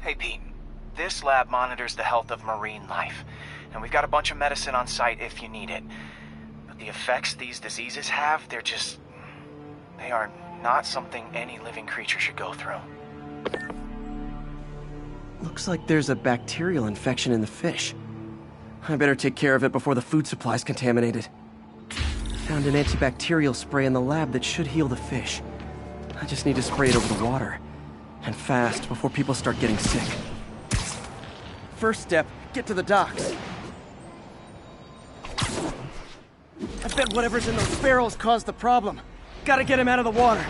Hey Pete, this lab monitors the health of marine life, and we've got a bunch of medicine on site if you need it. But the effects these diseases have, they are not something any living creature should go through. Looks like there's a bacterial infection in the fish. I better take care of it before the food supply's contaminated. Found an antibacterial spray in the lab that should heal the fish. I just need to spray it over the water. And fast, before people start getting sick. First step, get to the docks. I bet whatever's in those barrels caused the problem. Gotta get him out of the water.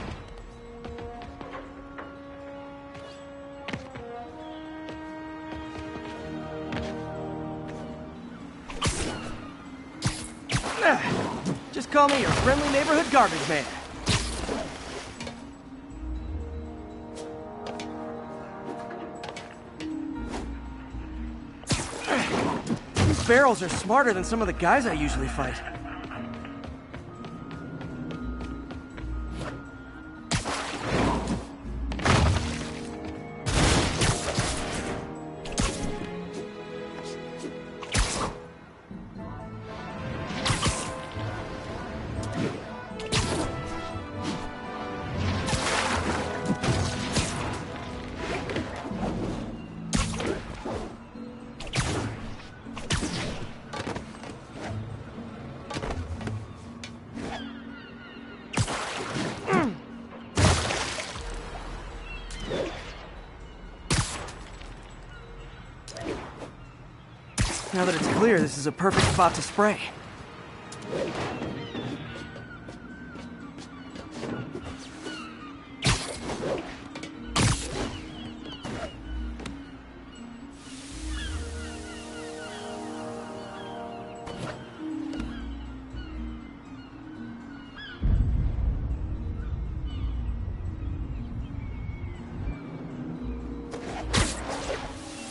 Just call me your friendly neighborhood garbage man. These barrels are smarter than some of the guys I usually fight. Now that it's clear, this is a perfect spot to spray.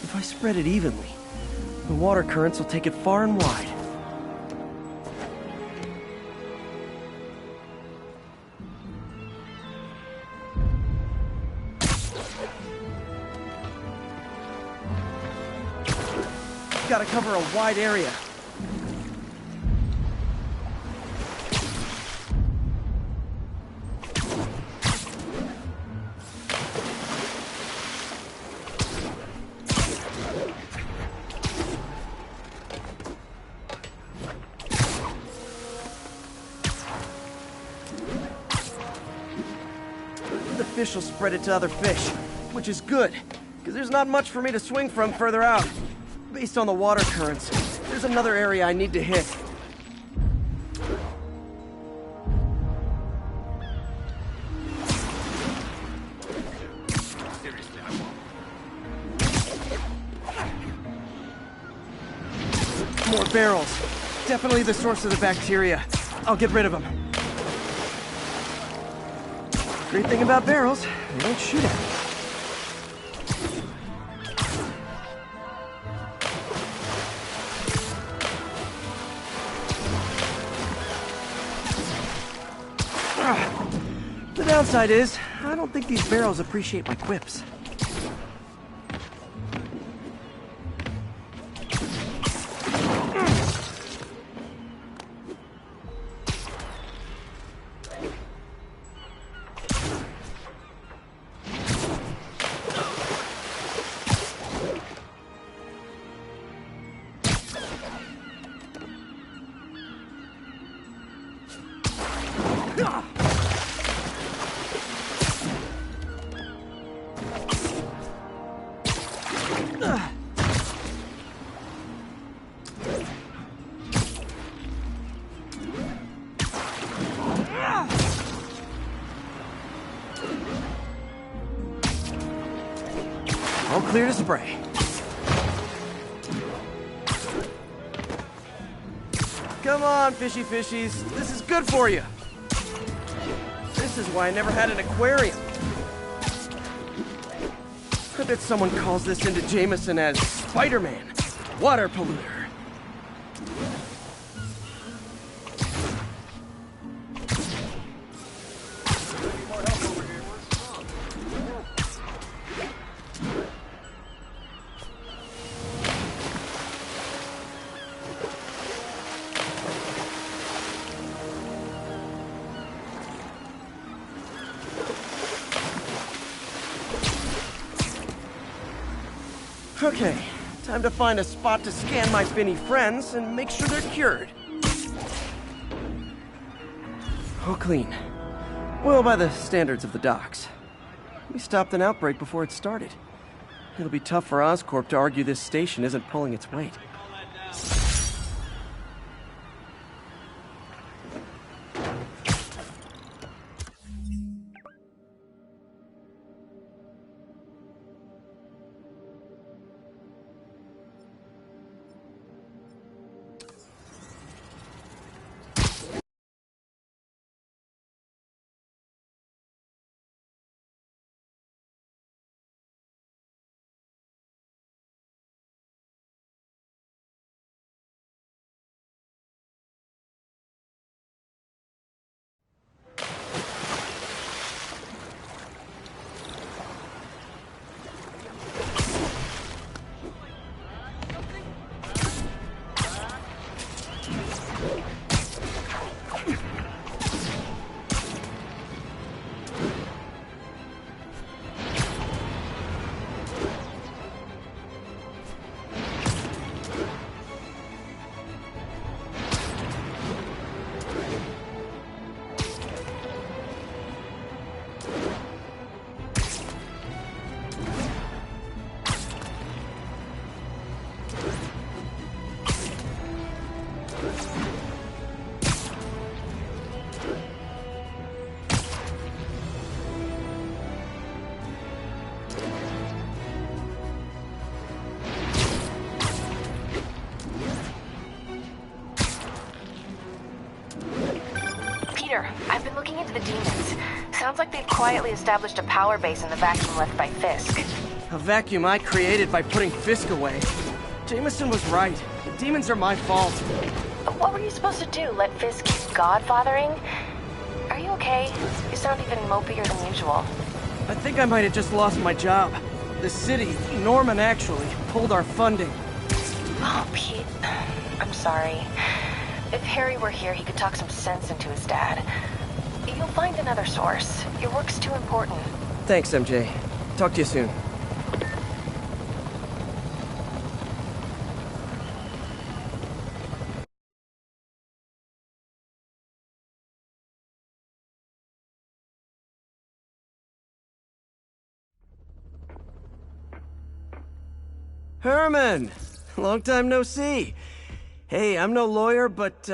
If I spread it evenly, the water currents will take it far and wide. Gotta cover a wide area. The fish will spread it to other fish, which is good, because there's not much for me to swing from further out. Based on the water currents, there's another area I need to hit. More barrels. Definitely the source of the bacteria. I'll get rid of them. Great thing about barrels, they don't shoot at me. The downside is, I don't think these barrels appreciate my quips. All clear to spray. Come on, fishy fishies. This is good for you. This is why I never had an aquarium. I bet someone calls this into Jameson as Spider-Man, water polluter. Okay, time to find a spot to scan my Finny friends and make sure they're cured. All clean. Well, by the standards of the docks. We stopped an outbreak before it started. It'll be tough for Oscorp to argue this station isn't pulling its weight. I've been looking into the demons. Sounds like they've quietly established a power base in the vacuum left by Fisk. A vacuum I created by putting Fisk away. Jameson was right. The demons are my fault. What were you supposed to do? Let Fisk keep godfathering? Are you okay? You sound even mopier than usual. I think I might have just lost my job. The city, Norman actually, pulled our funding. Oh, Pete. I'm sorry. If Harry were here, he could talk some sense into his dad. You'll find another source. Your work's too important. Thanks, MJ. Talk to you soon. Herman! Long time no see. Hey, I'm no lawyer, but,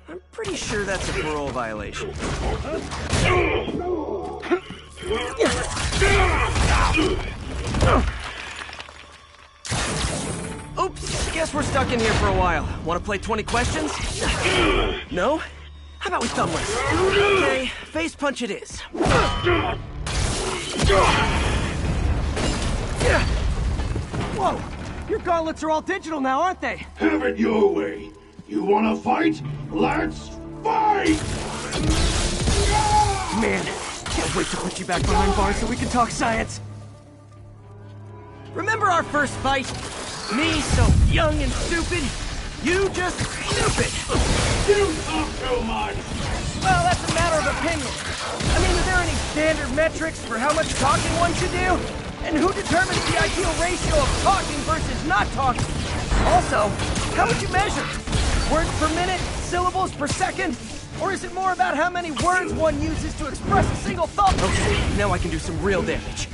I'm pretty sure that's a parole violation. Oops, guess we're stuck in here for a while. Want to play 20 questions? No? How about we thumb wrestle? Okay, face punch it is. Whoa! Your gauntlets are all digital now, aren't they? Have it your way. You wanna fight? Let's fight! Man, can't wait to put you back behind bars so we can talk science. Remember our first fight? Me so young and stupid, you just stupid. You talk too much! Well, that's a matter of opinion. I mean, are there any standard metrics for how much talking one should do? And who determines the ideal ratio of talking versus not talking? Also, how would you measure? Words per minute? Syllables per second? Or is it more about how many words one uses to express a single thought? Okay, now I can do some real damage.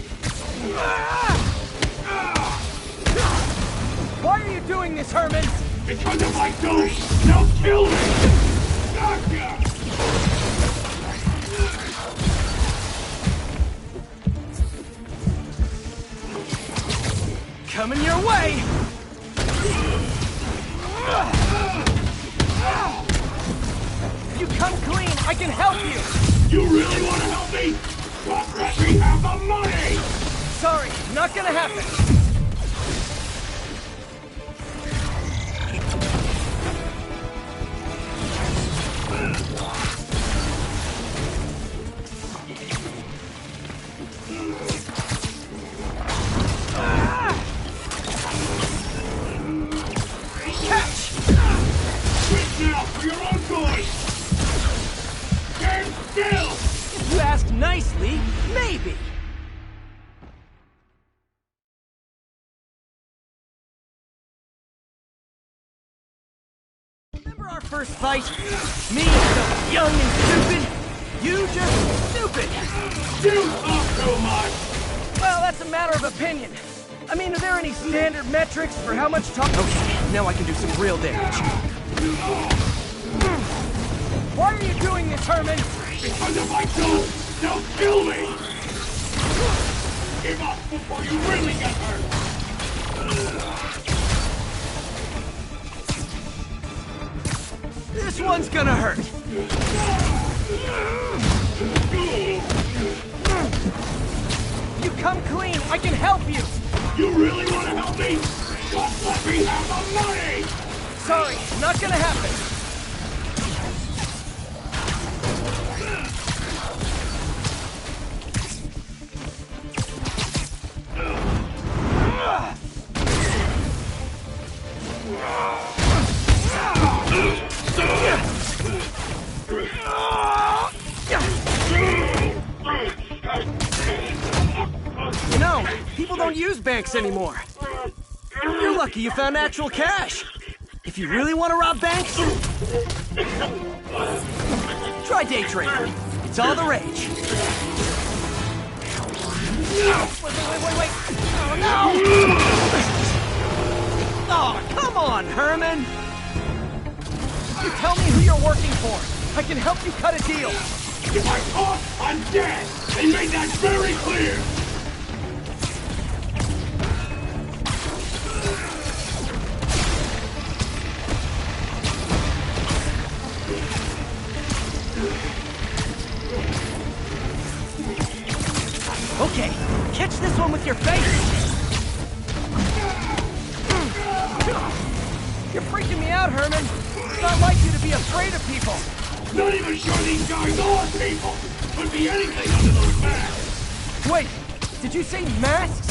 Why are you doing this, Herman? Because if I don't, they'll kill me! Gotcha! Coming your way! If you come clean, I can help you! You really want to help me? But let me have the money! Sorry, not gonna happen. Now for your own good! Stand still! If you ask nicely, maybe. right? Me, so young and stupid. You just stupid. You talk too much! Well, that's a matter of opinion. I mean, are there any standard metrics for how much talk? Okay, now I can do some real damage. Why are you doing this, Herman? Because if I don't, they'll kill me! Give up before you really get hurt! This one's gonna hurt. You come clean, I can help you! You really want to help me? Just let me have the money! Sorry, not gonna happen. You know, people don't use banks anymore. You're lucky you found actual cash. If you really want to rob banks, try day trading. It's all the rage. Wait. Oh, no! Oh, come on, Herman! You tell me who you're working for. I can help you cut a deal. If I talk, I'm dead! They made that very clear! Okay, catch this one with your face! You're freaking me out, Herman. It's not like you to be afraid of people. Not even sure these guys are people! Could be anything under those masks! Wait, did you say masks?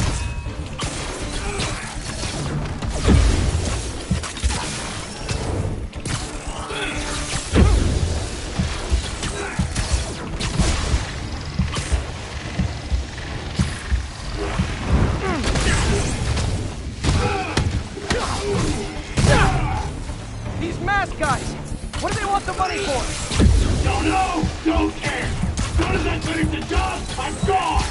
These mask guys, what do they want the money for? Don't know! Don't care! As soon as I finish the job, I'm gone!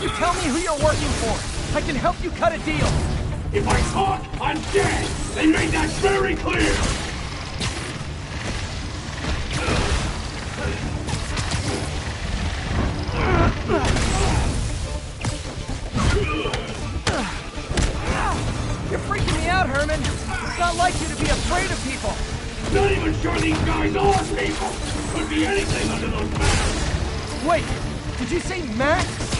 You tell me who you're working for. I can help you cut a deal. If I talk, I'm dead! They made that very clear! You're freaking me out, Herman. It's not like you to be afraid of people. Not even sure these guys are people! Could be anything under those masks! Wait, did you say masks?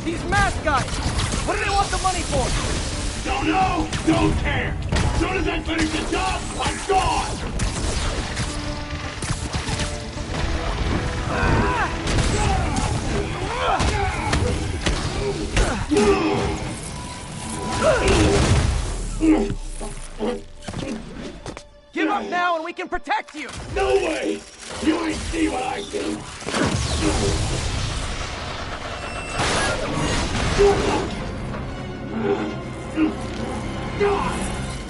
These mask guys, what do they want the money for? Don't know! Don't care! As soon as I finish the job, I'm gone! Give up now and we can protect you! No way! You ain't see what I do!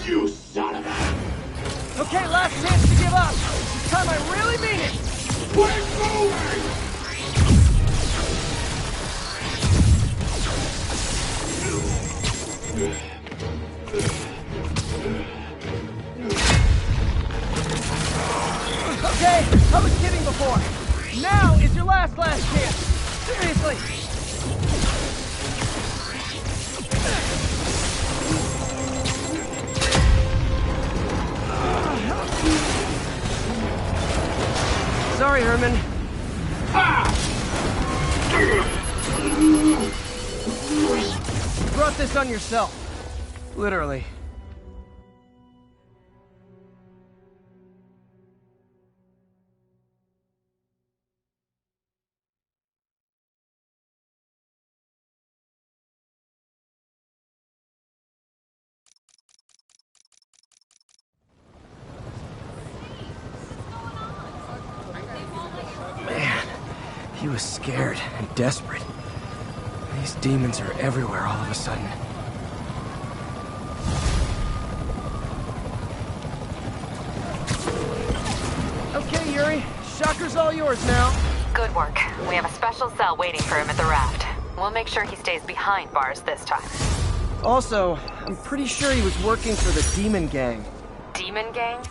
You son of a... Okay, last chance to give up. This time I really mean it. Quit moving! Okay, I was kidding before. Now is your last chance. Seriously. Sorry, Herman. You brought this on yourself. Literally. He was scared and desperate. These demons are everywhere all of a sudden. Okay, Yuri. Shocker's all yours now. Good work. We have a special cell waiting for him at the raft. We'll make sure he stays behind bars this time. Also, I'm pretty sure he was working for the Demon Gang. Demon Gang?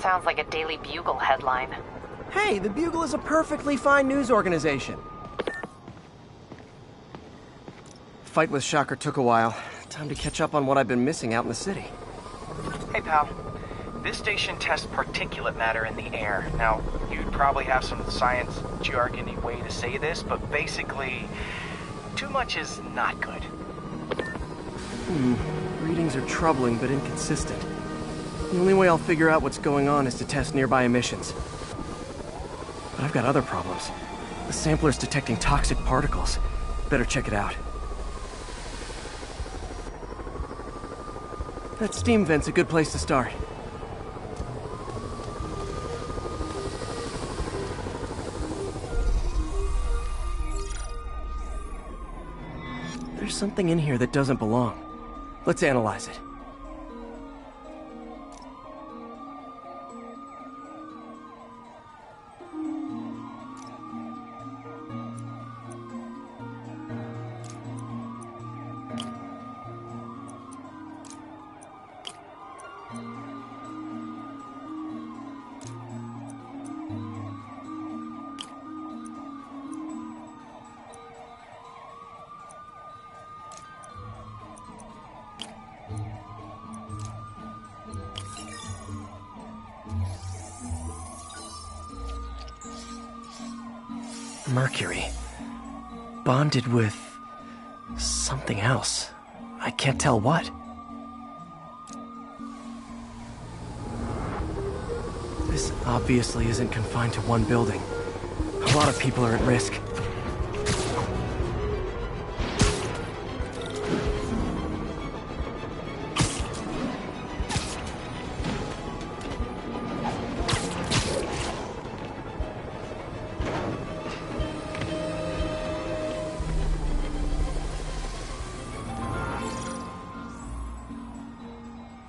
Sounds like a Daily Bugle headline. Hey, the Bugle is a perfectly fine news organization. Fight with Shocker took a while. Time to catch up on what I've been missing out in the city. Hey, pal. This station tests particulate matter in the air. Now, you'd probably have some science jargony way to say this, but basically, too much is not good. Readings are troubling but inconsistent. The only way I'll figure out what's going on is to test nearby emissions. But I've got other problems. The sampler's detecting toxic particles. Better check it out. That steam vent's a good place to start. There's something in here that doesn't belong. Let's analyze it. Mercury. Bonded with something else. I can't tell what. This obviously isn't confined to one building. A lot of people are at risk.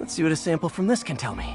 Let's see what a sample from this can tell me.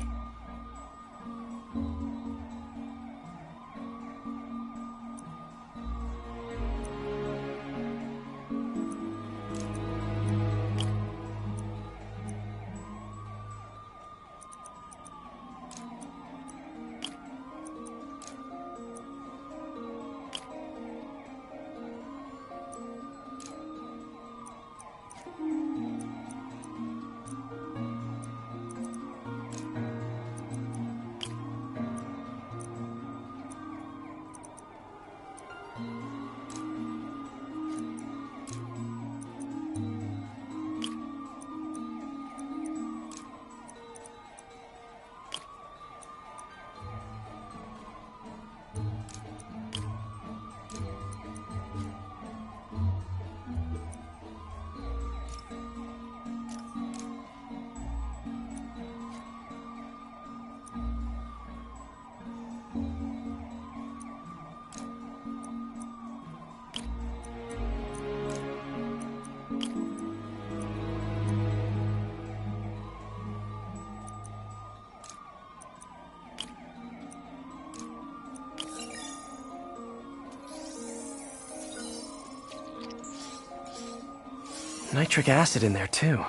Nitric acid in there too,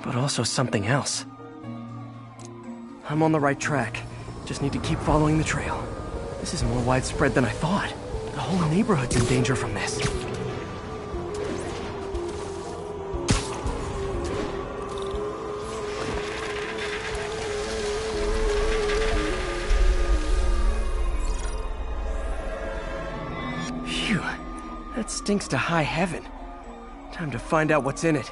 but also something else. I'm on the right track. Just need to keep following the trail. This is more widespread than I thought. The whole neighborhood's in danger from this. Phew, that stinks to high heaven. Time to find out what's in it.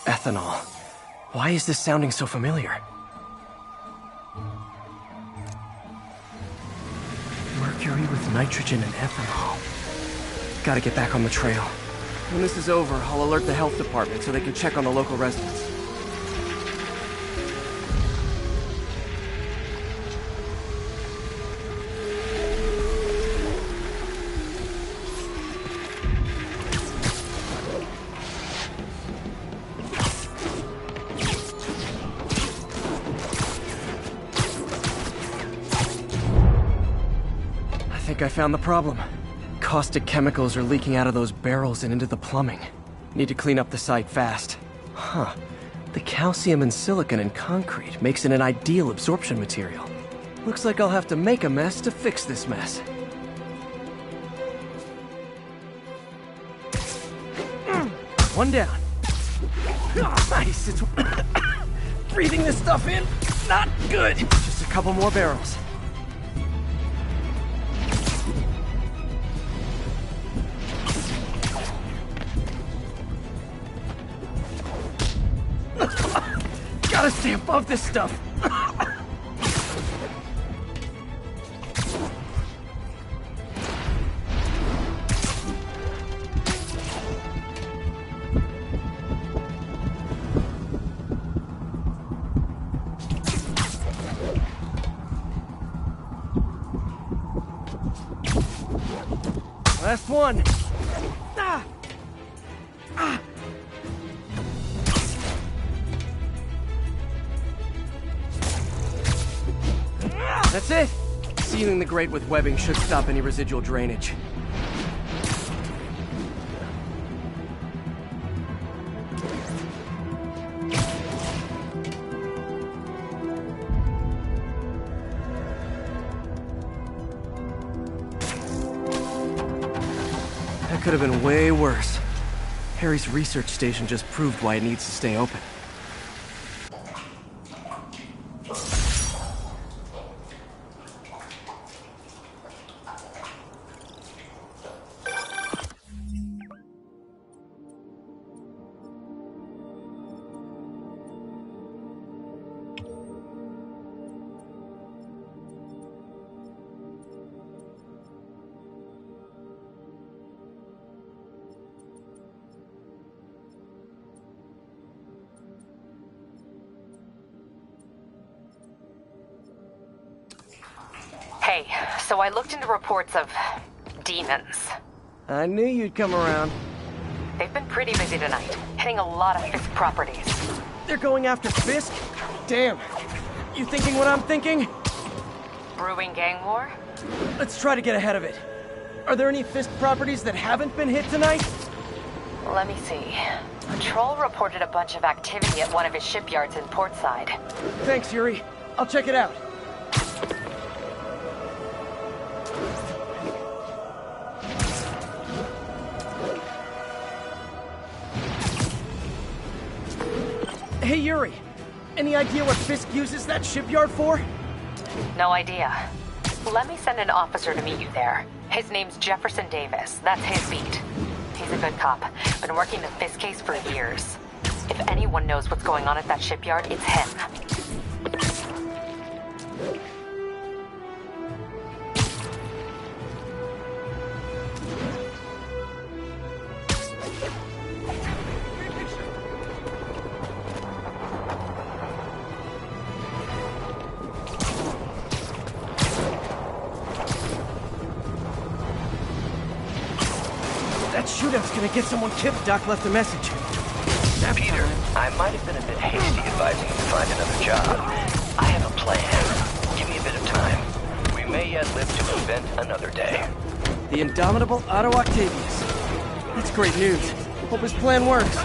Ethanol. Why is this sounding so familiar? Mercury with nitrogen and ethanol. Gotta get back on the trail. When this is over, I'll alert the health department so they can check on the local residents. I think I found the problem. Caustic chemicals are leaking out of those barrels and into the plumbing. Need to clean up the site fast. Huh. The calcium and silicon in concrete makes it an ideal absorption material. Looks like I'll have to make a mess to fix this mess. One down. Nice, it's... breathing this stuff in, not good. Just a couple more barrels. Gotta stay above this stuff. Last one. That's it. Sealing the grate with webbing should stop any residual drainage. That could have been way worse. Harry's research station just proved why it needs to stay open. Hey, so I looked into reports of demons. I knew you'd come around. They've been pretty busy tonight, hitting a lot of Fisk properties. They're going after Fisk? Damn. You thinking what I'm thinking? Brewing gang war? Let's try to get ahead of it. Are there any Fisk properties that haven't been hit tonight? Let me see. Patrol reported a bunch of activity at one of his shipyards in Portside. Thanks, Yuri. I'll check it out. Hey, Yuri. Any idea what Fisk uses that shipyard for? No idea. Let me send an officer to meet you there. His name's Jefferson Davis. That's his beat. He's a good cop. Been working the Fisk case for years. If anyone knows what's going on at that shipyard, it's him. That shootout's gonna get someone killed. Doc left a message. Peter, I might have been a bit hasty advising you to find another job. I have a plan. Give me a bit of time. We may yet live to invent another day. The indomitable Otto Octavius. That's great news. Hope his plan works.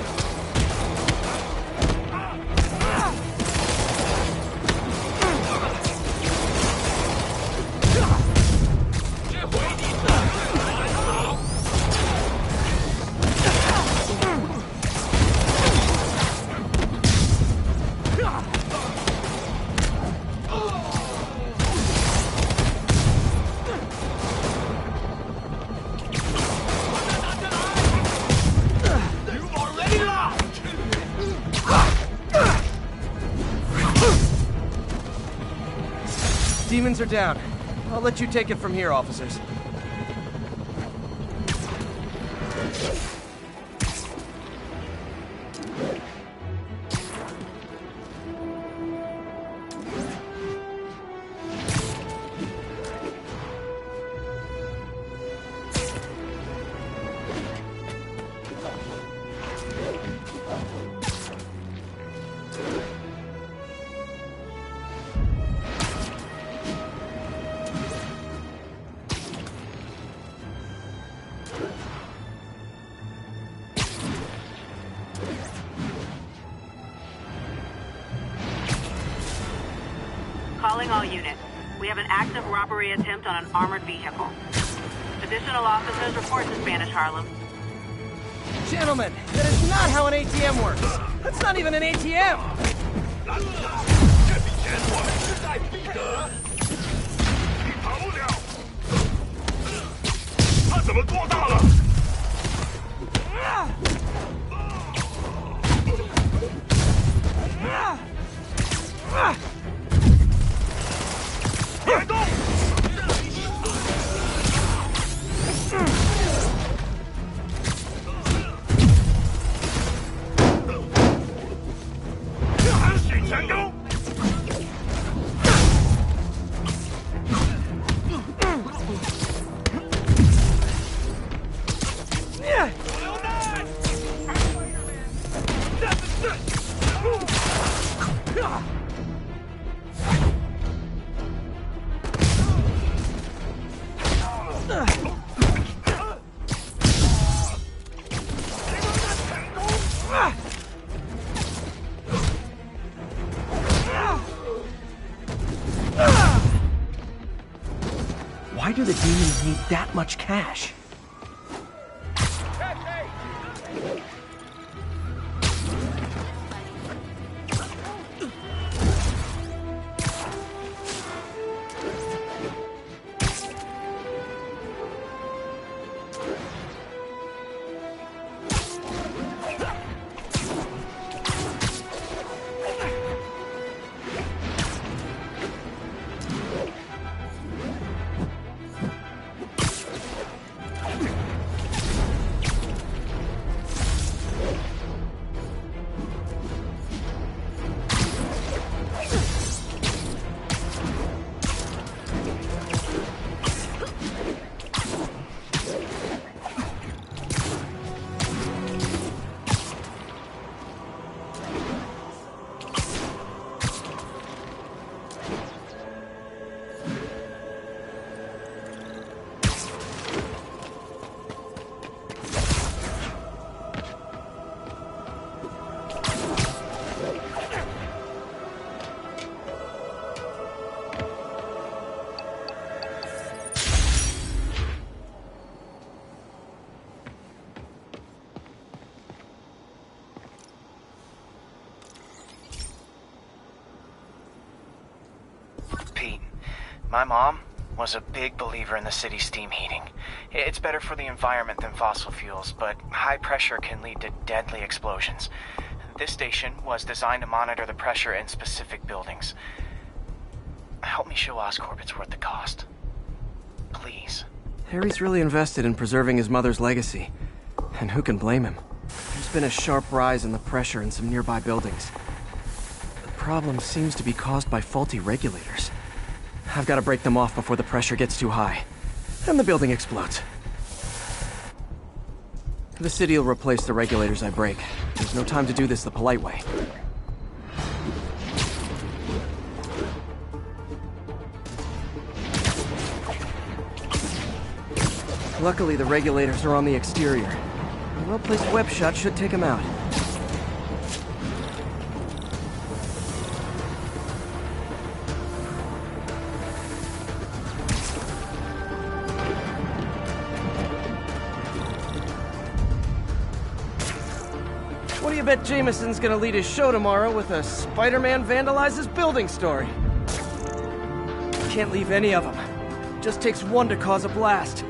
Demons are down. I'll let you take it from here, officers. Calling all units. We have an active robbery attempt on an armored vehicle. Additional officers report to Spanish Harlem. Gentlemen, that is not how an ATM works. That's not even an ATM. 这笔钱我们势在必得。你跑了，他怎么做大了？别动！含血全功！榴弹！Why do the demons need that much cash? Pete, my mom was a big believer in the city's steam heating. It's better for the environment than fossil fuels, but high pressure can lead to deadly explosions. This station was designed to monitor the pressure in specific buildings. Help me show Oscorp it's worth the cost. Please. Harry's really invested in preserving his mother's legacy. And who can blame him? There's been a sharp rise in the pressure in some nearby buildings. The problem seems to be caused by faulty regulators. I've got to break them off before the pressure gets too high. And the building explodes. The city will replace the regulators I break. There's no time to do this the polite way. Luckily, the regulators are on the exterior. A well-placed web shot should take them out. What do you bet Jameson's gonna lead his show tomorrow with a Spider-Man vandalizes building story? Can't leave any of them. Just takes one to cause a blast.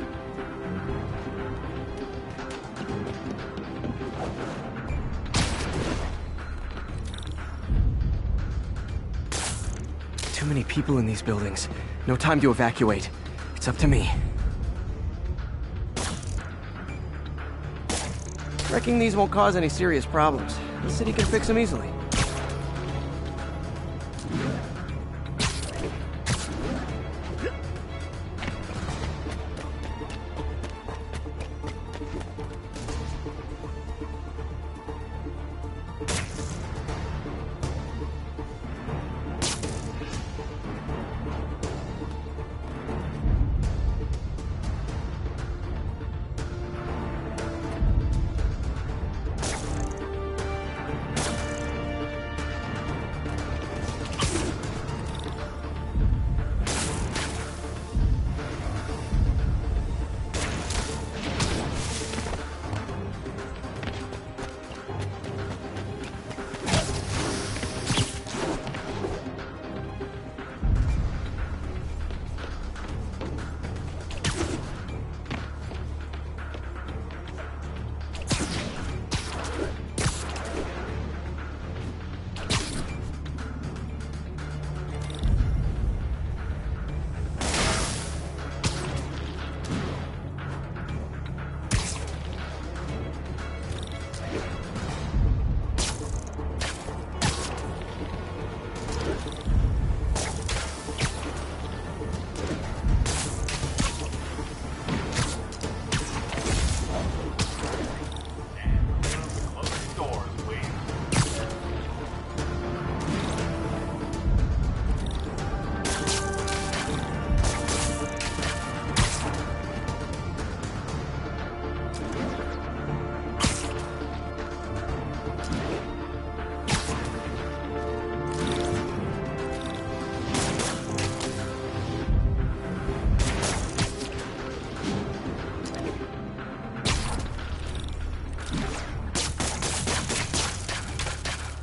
Too many people in these buildings. No time to evacuate. It's up to me. Wrecking these won't cause any serious problems. The city can fix them easily.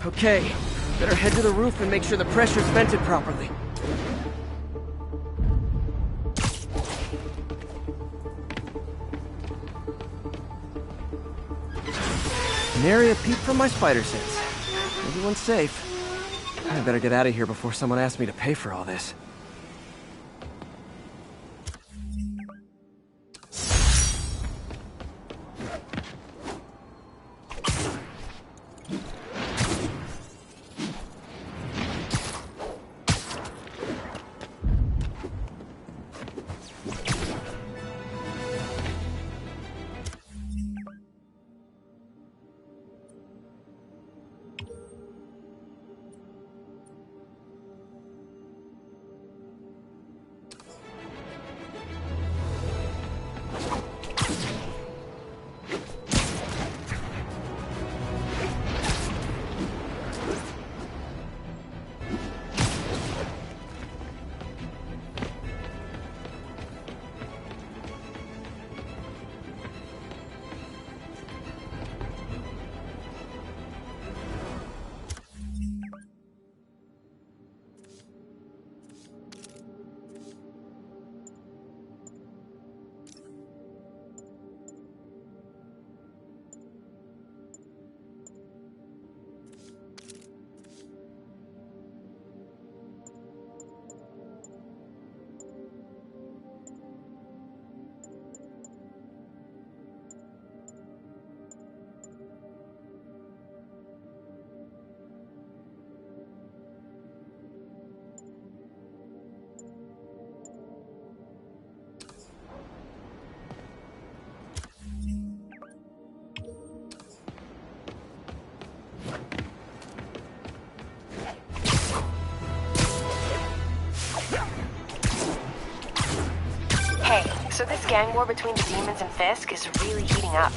Okay, better head to the roof and make sure the pressure's vented properly. Nary a peep from my spider sense. Everyone's safe. I better get out of here before someone asks me to pay for all this. So this gang war between the demons and Fisk is really heating up.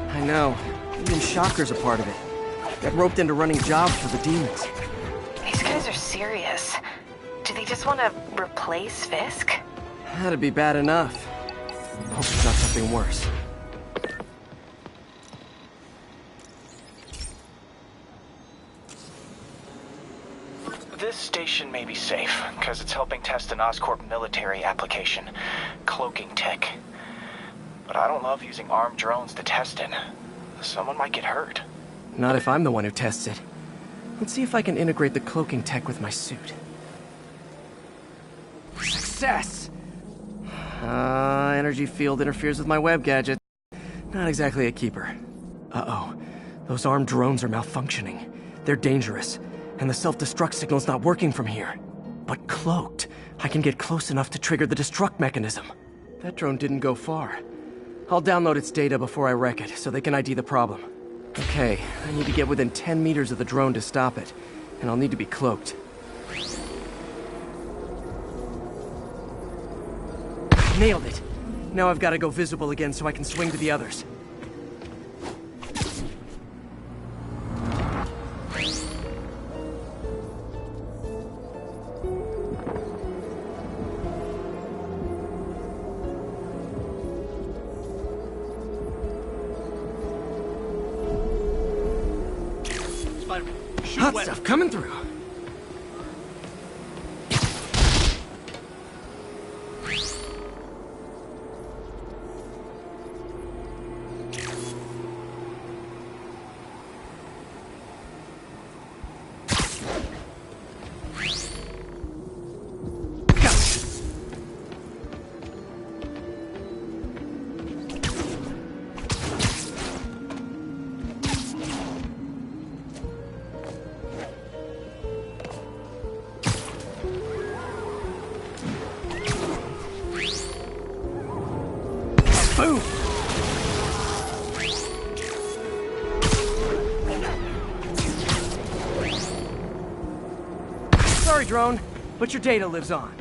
I know. Even Shocker's a part of it. Got roped into running jobs for the demons. These guys are serious. Do they just want to replace Fisk? That'd be bad enough. Hope it's not something worse. This station may be safe, because it's helping test an Oscorp military application, cloaking tech. But I don't love using armed drones to test it. Someone might get hurt. Not if I'm the one who tests it. Let's see if I can integrate the cloaking tech with my suit. Success! Energy field interferes with my web gadget. Not exactly a keeper. Uh-oh. Those armed drones are malfunctioning. They're dangerous. And the self-destruct signal's not working from here. But cloaked, I can get close enough to trigger the destruct mechanism. That drone didn't go far. I'll download its data before I wreck it, so they can ID the problem. Okay, I need to get within 10 meters of the drone to stop it. And I'll need to be cloaked. Nailed it! Now I've got to go visible again so I can swing to the others. Hot stuff coming through. Boom! Sorry, drone, but your data lives on.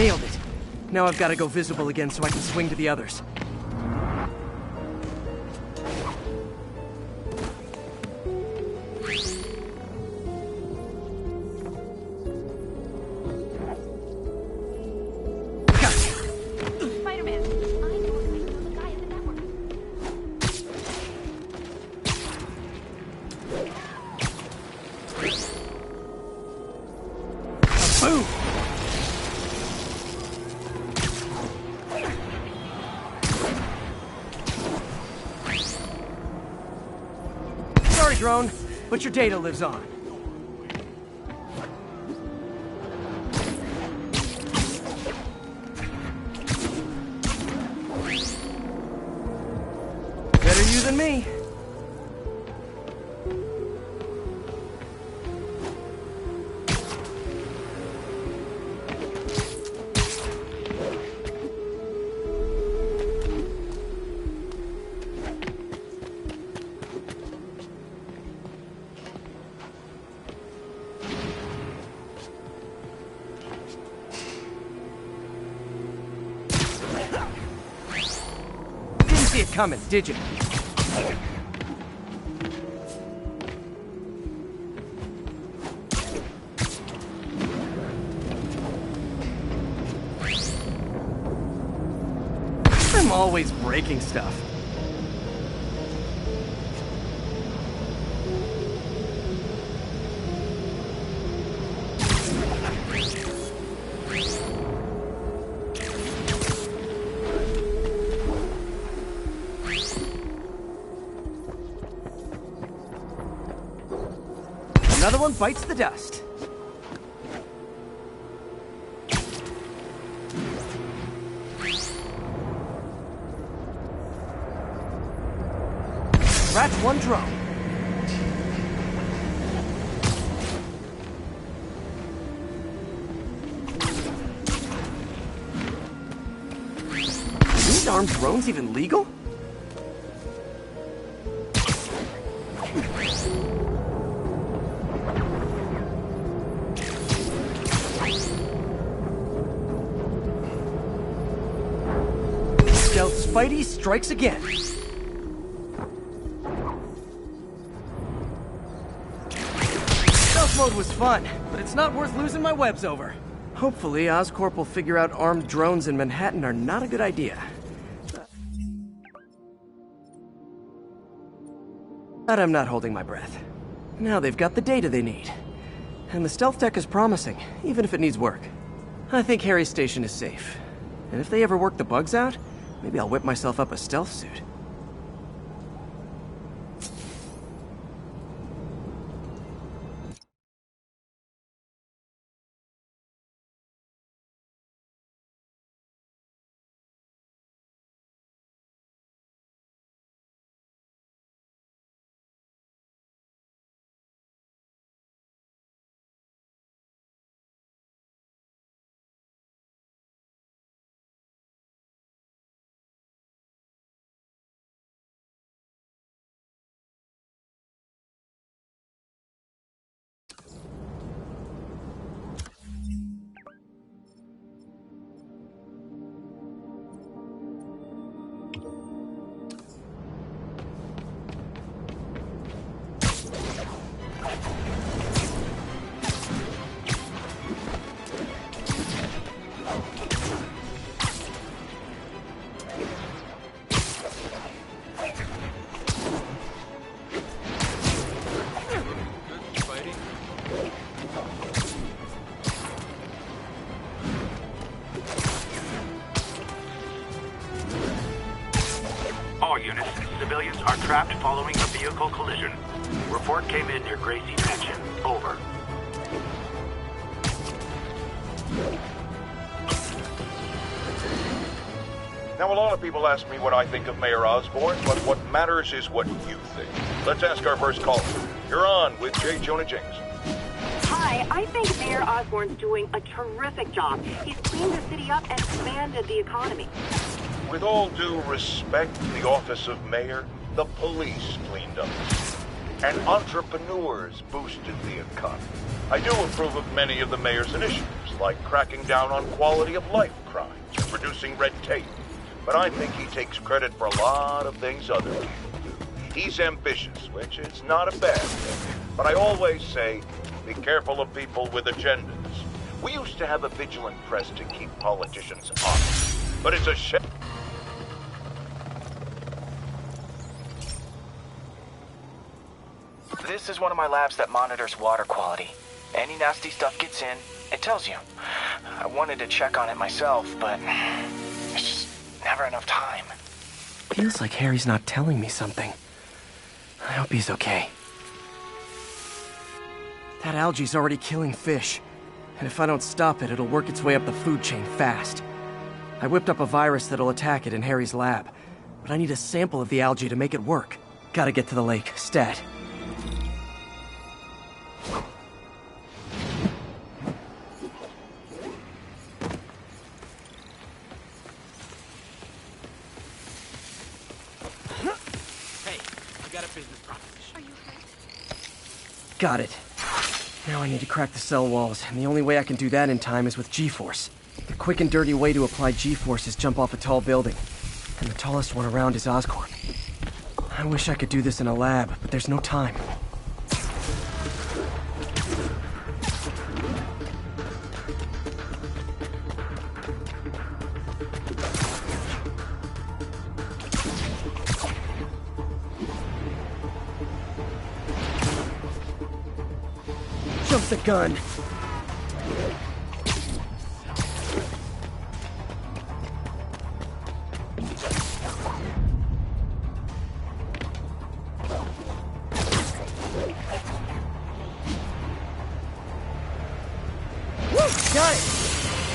Nailed it. Now I've got to go visible again so I can swing to the others. Boom! Sorry, drone, but your data lives on. Better you than me. Didn't see it coming, did you? I'm always breaking stuff. Another one bites the dust. Scratch one drone. Are these armed drones even legal? Stealth Spidey strikes again. Stealth mode was fun, but it's not worth losing my webs over. Hopefully, Oscorp will figure out armed drones in Manhattan are not a good idea. But I'm not holding my breath. Now they've got the data they need. And the stealth tech is promising, even if it needs work. I think Harry's station is safe. And if they ever work the bugs out, maybe I'll whip myself up a stealth suit. All units, civilians are trapped following a vehicle collision. Report came in near Gracie Mansion. Over. Now, a lot of people ask me what I think of Mayor Osborn, but what matters is what you think. Let's ask our first caller. You're on with J. Jonah James. Hi, I think Mayor Osborn's doing a terrific job. He's cleaned the city up and expanded the economy. With all due respect, the office of mayor, the police cleaned up. and entrepreneurs boosted the economy. I do approve of many of the mayor's initiatives, like cracking down on quality of life crimes and reducing red tape. But I think he takes credit for a lot of things other people do. He's ambitious, which is not a bad thing. But I always say, be careful of people with agendas. We used to have a vigilant press to keep politicians honest, but it's a shame. This is one of my labs that monitors water quality. Any nasty stuff gets in, it tells you. I wanted to check on it myself, but there's just never enough time. Feels like Harry's not telling me something. I hope he's okay. That algae's already killing fish. And if I don't stop it, it'll work its way up the food chain fast. I whipped up a virus that'll attack it in Harry's lab. But I need a sample of the algae to make it work. Gotta get to the lake, stat. Got it. Now I need to crack the cell walls, and the only way I can do that in time is with G-Force. The quick and dirty way to apply G-Force is jump off a tall building, and the tallest one around is Oscorp. I wish I could do this in a lab, but there's no time. Jump the gun. Got it!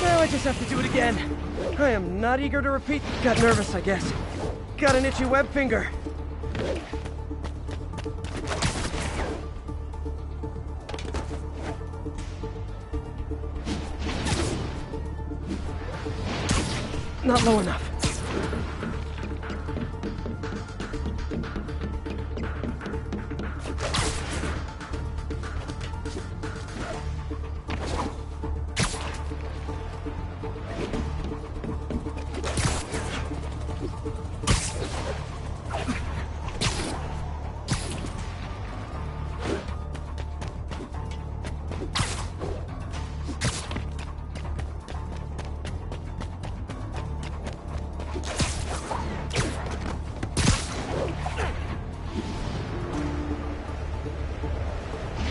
Now I just have to do it again. I am not eager to repeat. Got nervous, I guess. Got an itchy web finger. Not low enough.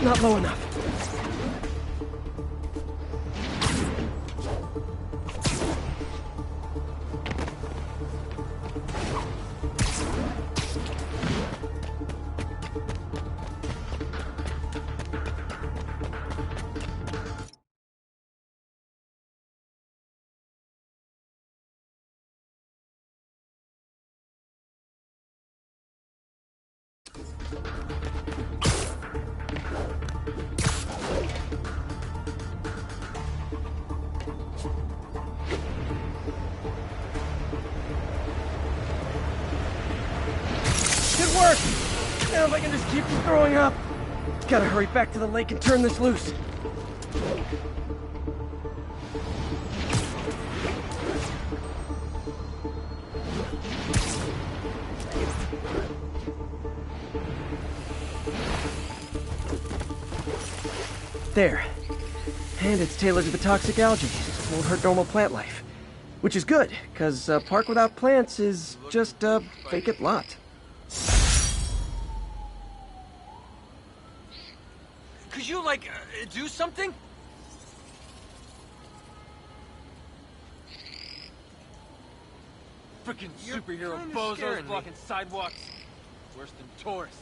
Not low enough. Good work! Now if I can just keep from throwing up. Gotta hurry back to the lake and turn this loose. There. And it's tailored to the toxic algae. Won't hurt normal plant life. Which is good, because a park without plants is just a vacant lot. Could you, like, do something? Frickin' superhero bozos blocking sidewalks. Worse than tourists.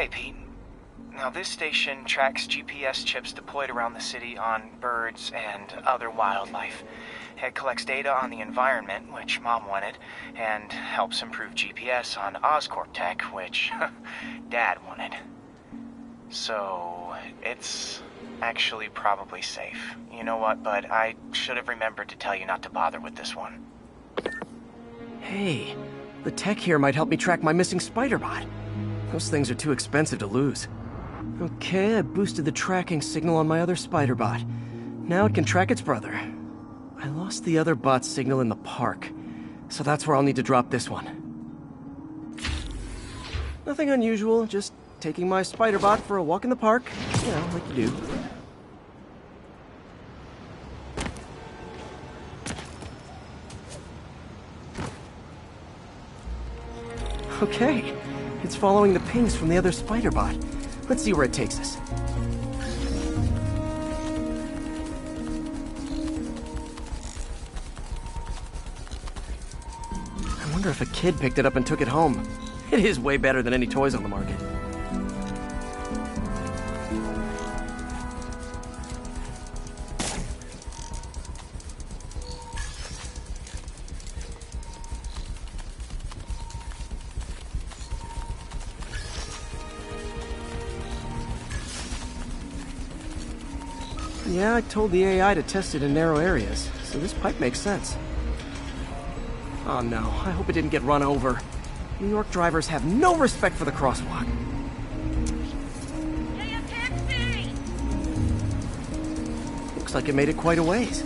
Hey, Pete. Now, this station tracks GPS chips deployed around the city on birds and other wildlife. It collects data on the environment, which Mom wanted, and helps improve GPS on Oscorp tech, which Dad wanted. So, it's actually probably safe. You know what, bud? I should have remembered to tell you not to bother with this one. Hey, the tech here might help me track my missing Spider-Bot. Those things are too expensive to lose. Okay, I boosted the tracking signal on my other Spider-Bot. Now it can track its brother. I lost the other bot's signal in the park, so that's where I'll need to drop this one. Nothing unusual, just taking my Spider-Bot for a walk in the park. You know, like you do. Okay, it's following the pings from the other Spider-Bot. Let's see where it takes us. I wonder if a kid picked it up and took it home. It is way better than any toys on the market. Yeah, I told the AI to test it in narrow areas, so this pipe makes sense. Oh no, I hope it didn't get run over. New York drivers have no respect for the crosswalk. Hey, a taxi! Looks like it made it quite a ways.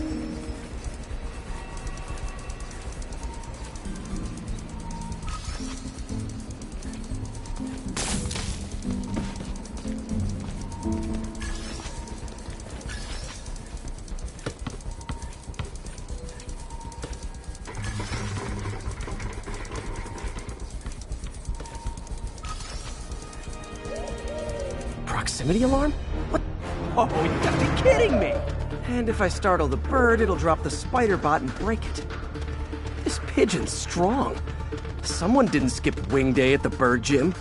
Proximity alarm? What? Oh, you gotta be kidding me! And if I startle the bird, it'll drop the Spider-Bot and break it. This pigeon's strong. Someone didn't skip wing day at the bird gym.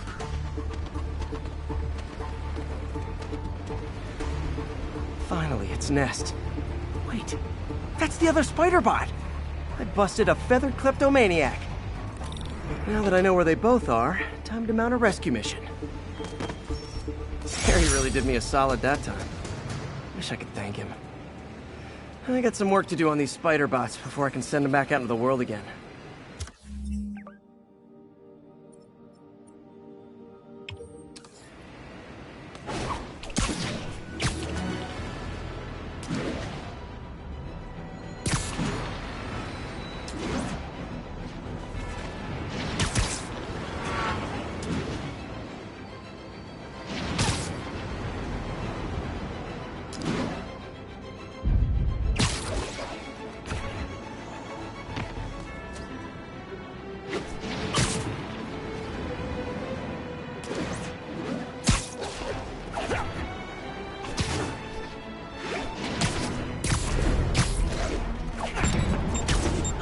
Finally, its nest. Wait, that's the other Spider-Bot! I busted a feathered kleptomaniac. Now that I know where they both are, time to mount a rescue mission. Harry really did me a solid that time. Wish I could thank him. I got some work to do on these Spider-Bots before I can send them back out into the world again.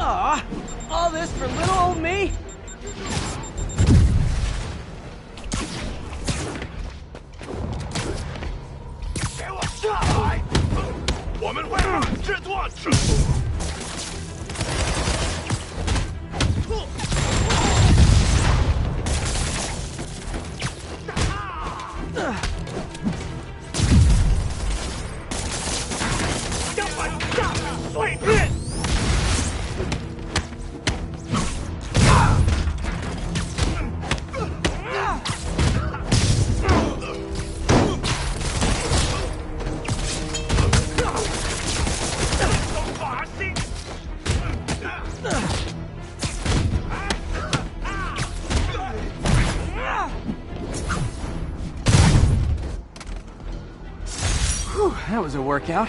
Aw, all this for little old me? Whew, that was a workout.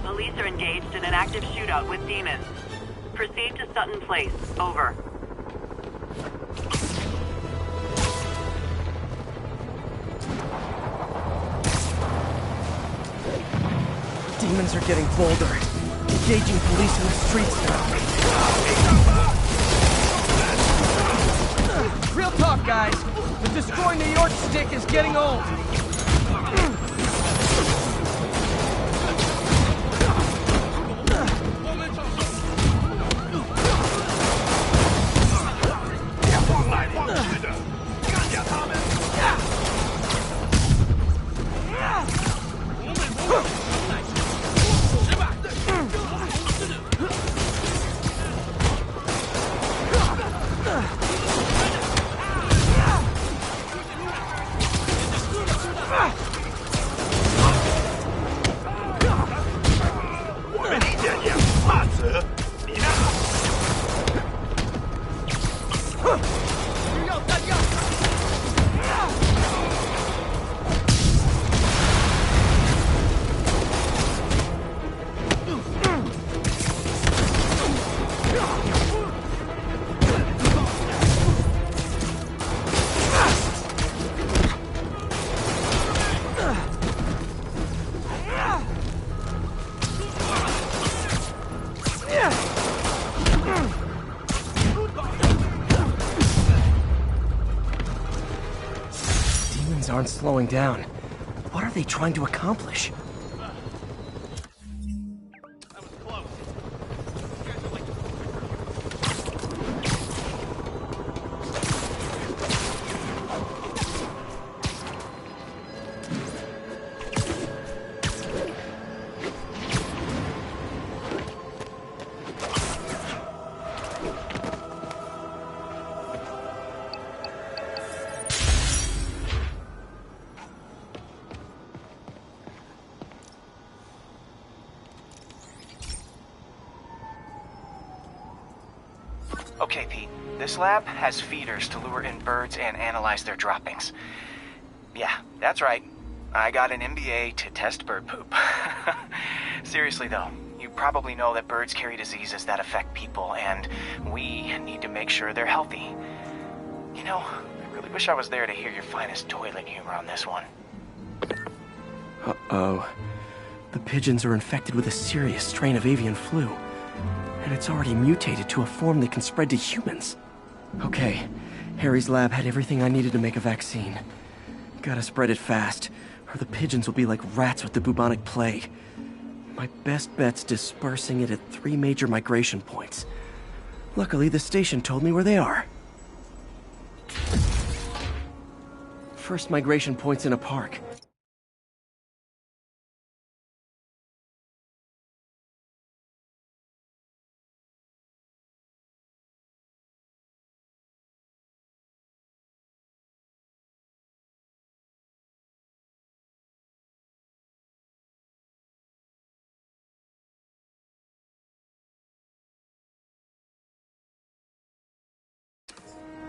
Police are engaged in an active shootout with demons. Proceed to Sutton Place. Over. Demons are getting bolder. Engaging police in the streets now. Real talk, guys. The Destroy New York stick is getting old. Aren't slowing down. What are they trying to accomplish? Okay, Pete. This lab has feeders to lure in birds and analyze their droppings. Yeah, that's right. I got an MBA to test bird poop. Seriously though, you probably know that birds carry diseases that affect people, and we need to make sure they're healthy. You know, I really wish I was there to hear your finest toilet humor on this one. Uh-oh. The pigeons are infected with a serious strain of avian flu. And it's already mutated to a form that can spread to humans. Okay, Harry's lab had everything I needed to make a vaccine. Gotta spread it fast, or the pigeons will be like rats with the bubonic plague. My best bet's dispersing it at 3 major migration points. Luckily, the station told me where they are. First migration point's in a park.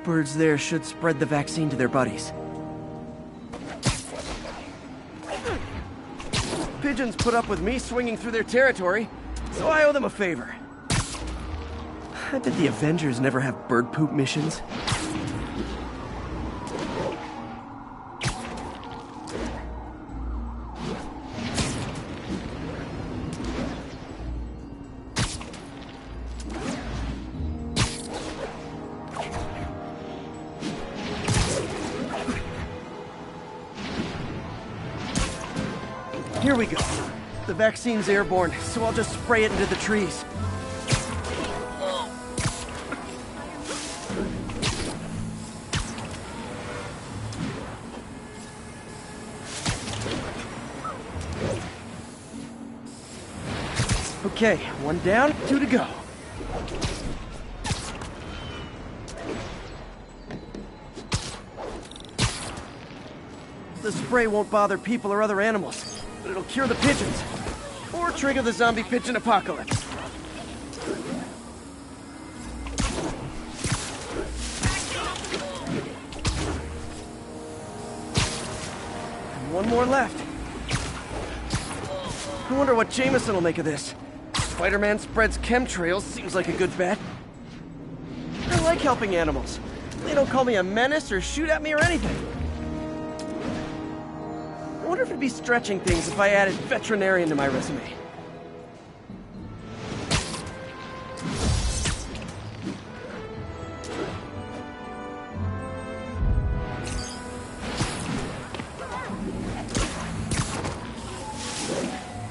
Birds there should spread the vaccine to their buddies. Pigeons put up with me swinging through their territory, so I owe them a favor. I bet the Avengers never have bird poop missions. Here we go. The vaccine's airborne, so I'll just spray it into the trees. Okay, 1 down, 2 to go. The spray won't bother people or other animals, but it'll cure the pigeons. Or trigger the zombie pigeon apocalypse. And 1 more left. I wonder what Jameson will make of this. Spider-Man spreads chemtrails, seems like a good bet. I like helping animals. They don't call me a menace or shoot at me or anything. I wonder if it'd be stretching things if I added veterinarian to my resume.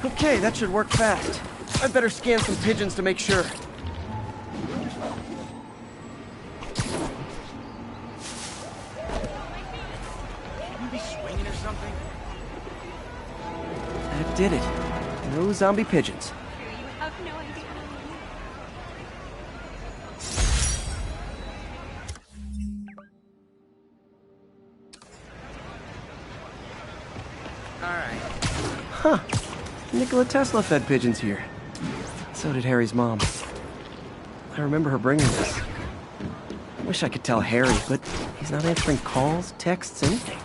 Okay, that should work fast. I'd better scan some pigeons to make sure. You be swinging or something? That did it. No zombie pigeons. You have no idea. Huh. Nikola Tesla fed pigeons here. So did Harry's mom. I remember her bringing this. Wish I could tell Harry, but he's not answering calls, texts, anything.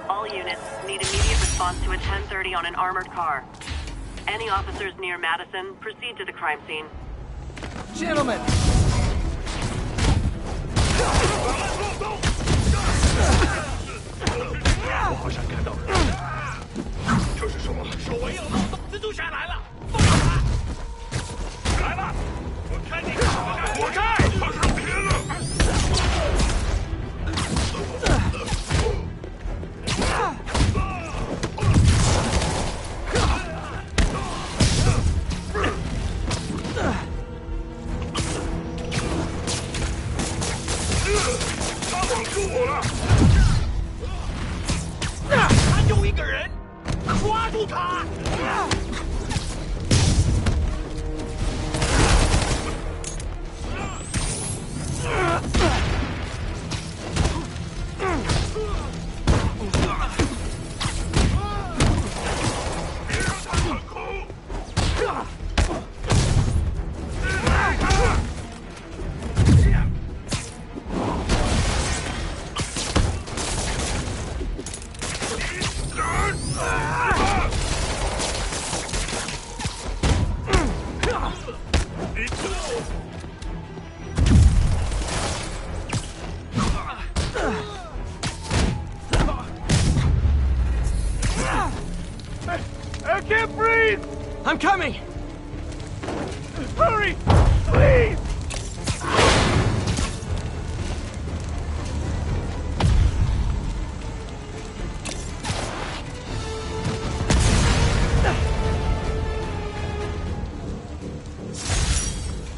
All units need immediate response to a 1030 on an armored car. Any officers near Madison, proceed to the crime scene. Gentlemen! I can't breathe! I'm coming! Hurry! Please!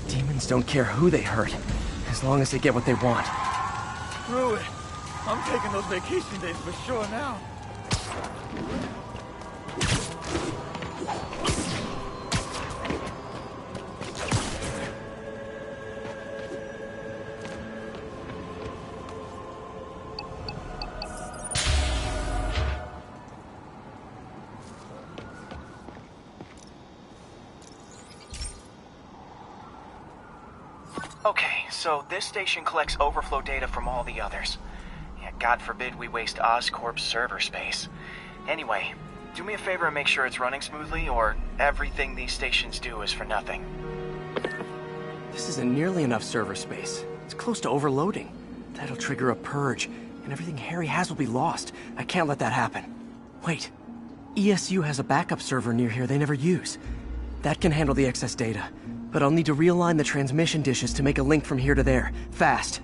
Demons don't care who they hurt, as long as they get what they want. Screw it. I'm taking those vacation days for sure now. Okay, so this station collects overflow data from all the others. Yeah, God forbid we waste Oscorp's server space. Anyway, do me a favor and make sure it's running smoothly, or everything these stations do is for nothing. This isn't nearly enough server space. It's close to overloading. That'll trigger a purge, and everything Harry has will be lost. I can't let that happen. Wait. ESU has a backup server near here they never use. That can handle the excess data. But I'll need to realign the transmission dishes to make a link from here to there. Fast.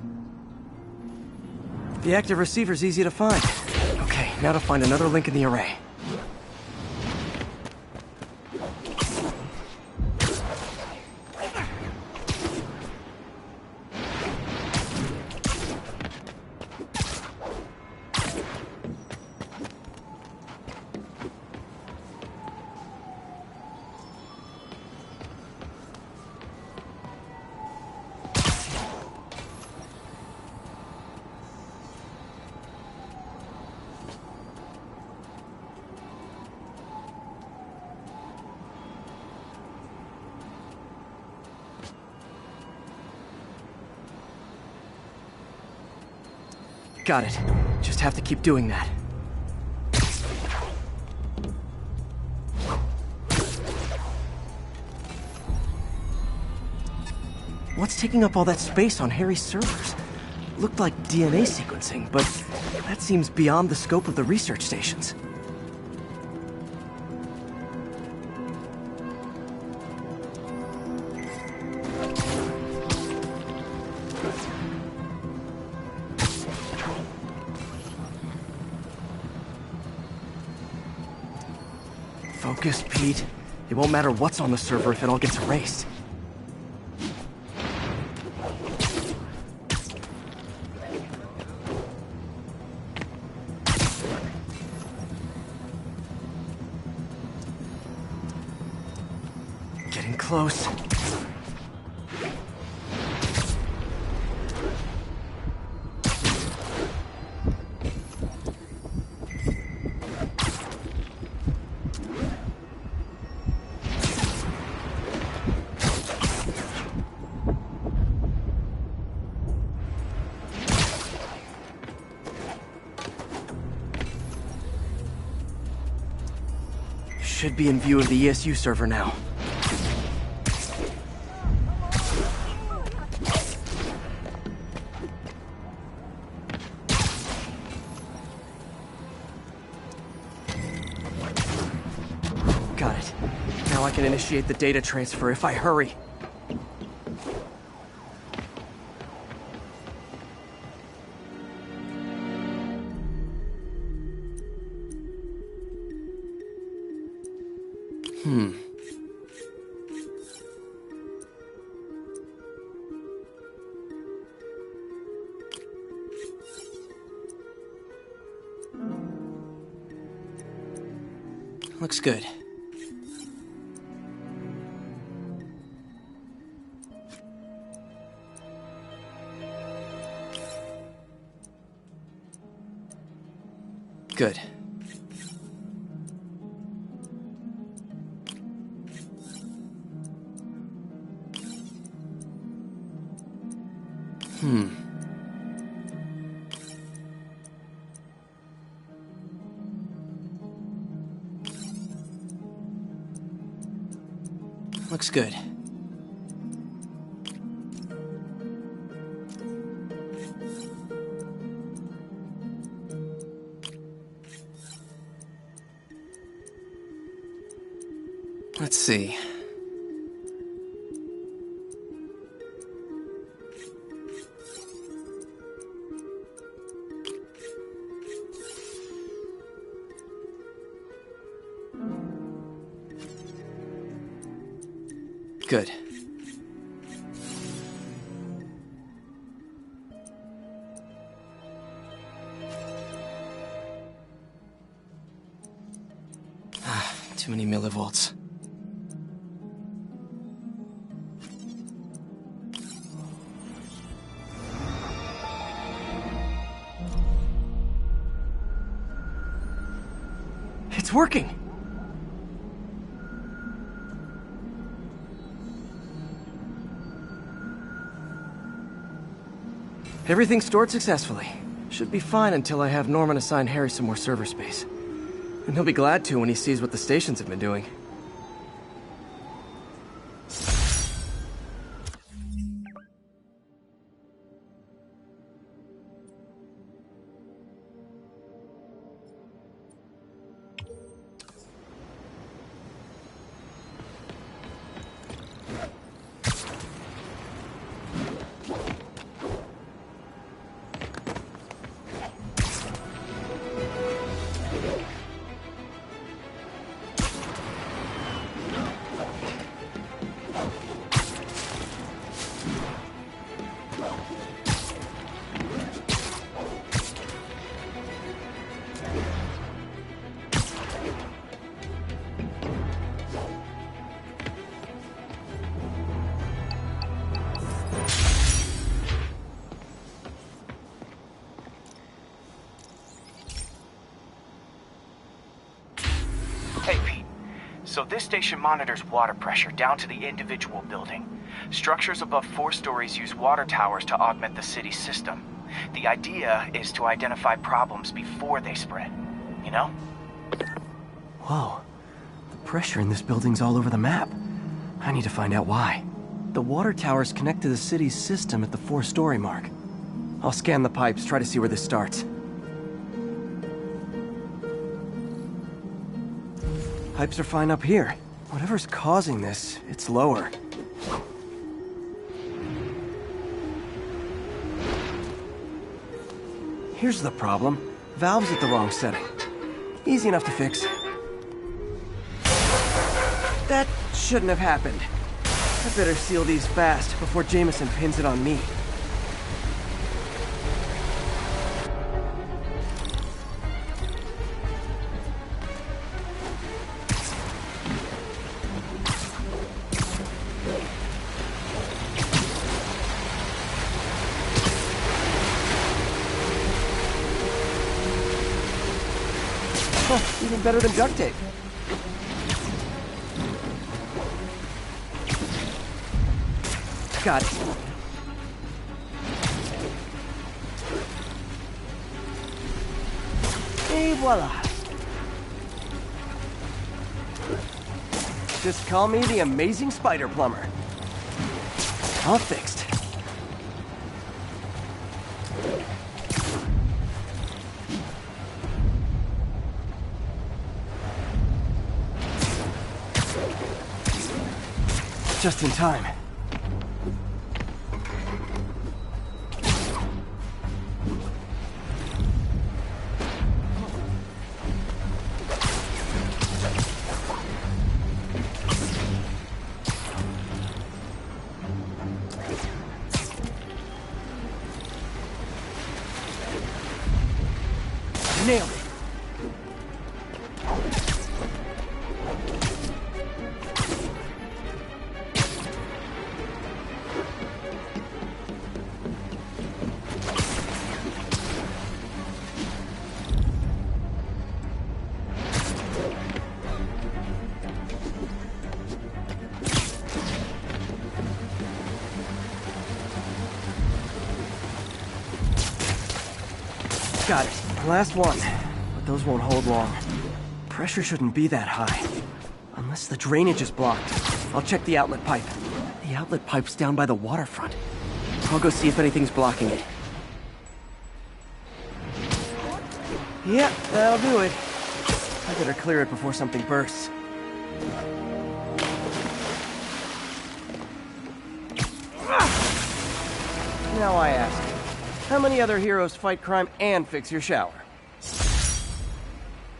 The active receiver's easy to find. Okay, now to find another link in the array. Got it. Just have to keep doing that. What's taking up all that space on Harry's servers? Looked like DNA sequencing, but that seems beyond the scope of the research stations. Focus, Pete. It won't matter what's on the server if it all gets erased. Getting close. Should be in view of the ESU server now. Got it. Now I can initiate the data transfer if I hurry. Looks good. Good. Looks good. Let's see. Good. Too many millivolts. It's working! Everything stored successfully. Should be fine until I have Norman assign Harry some more server space. And he'll be glad to when he sees what the stations have been doing. Hey, Pete. So this station monitors water pressure down to the individual building. Structures above 4 stories use water towers to augment the city's system. The idea is to identify problems before they spread, you know? Whoa. The pressure in this building's all over the map. I need to find out why. The water towers connect to the city's system at the 4-story mark. I'll scan the pipes, try to see where this starts. Pipes are fine up here. Whatever's causing this, it's lower. Here's the problem. Valve's at the wrong setting. Easy enough to fix. That shouldn't have happened. I better seal these fast before Jameson pins it on me. Huh, even better than duct tape. Got it. Et voila. Just call me the amazing spider plumber. All fixed. Just in time. Nailed it. Got it. Last one. But those won't hold long. Pressure shouldn't be that high. Unless the drainage is blocked. I'll check the outlet pipe. The outlet pipe's down by the waterfront. I'll go see if anything's blocking it. Yep, that'll do it. I better clear it before something bursts. Now I ask, how many other heroes fight crime and fix your shower?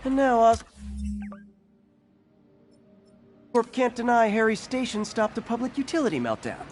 And now Oscorp can't deny Harry's station stopped a public utility meltdown.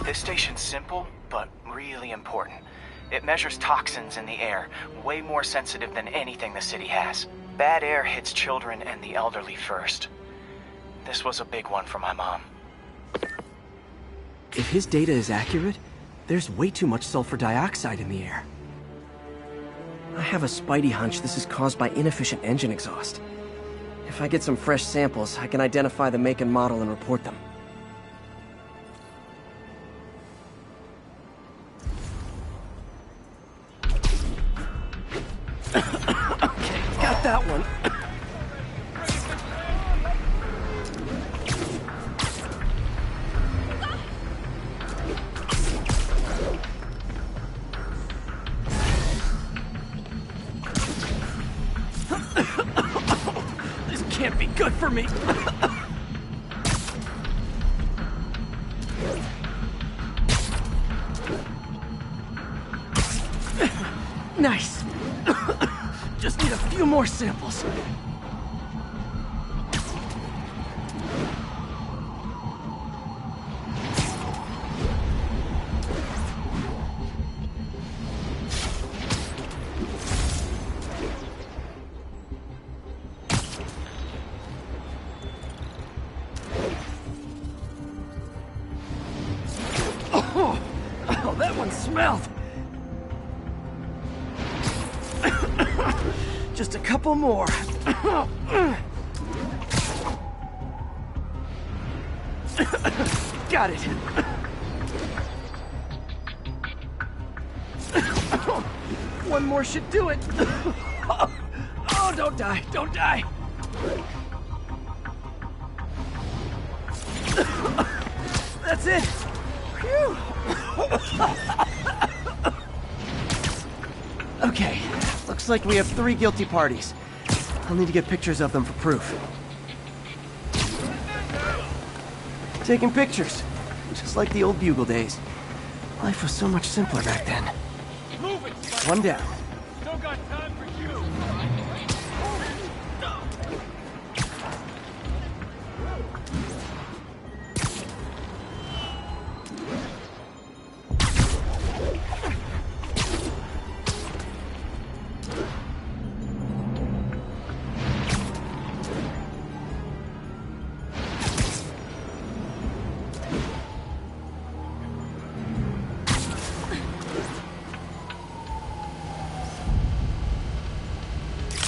This station's simple, but really important. It measures toxins in the air, way more sensitive than anything the city has. Bad air hits children and the elderly first. This was a big one for my mom. If his data is accurate, there's way too much sulfur dioxide in the air. I have a spidey hunch this is caused by inefficient engine exhaust. If I get some fresh samples, I can identify the make and model and report them. that one. This can't be good for me. Nice. Just need a few more samples. Oh, that one smelled. Just a couple more. Got it. One more should do it. Oh, don't die. Don't die. That's it. Phew. Okay, looks like we have 3 guilty parties. I'll need to get pictures of them for proof. Taking pictures, just like the old Bugle days. Life was so much simpler back then. Move it! One down. Still got time for you!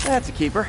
That's a keeper.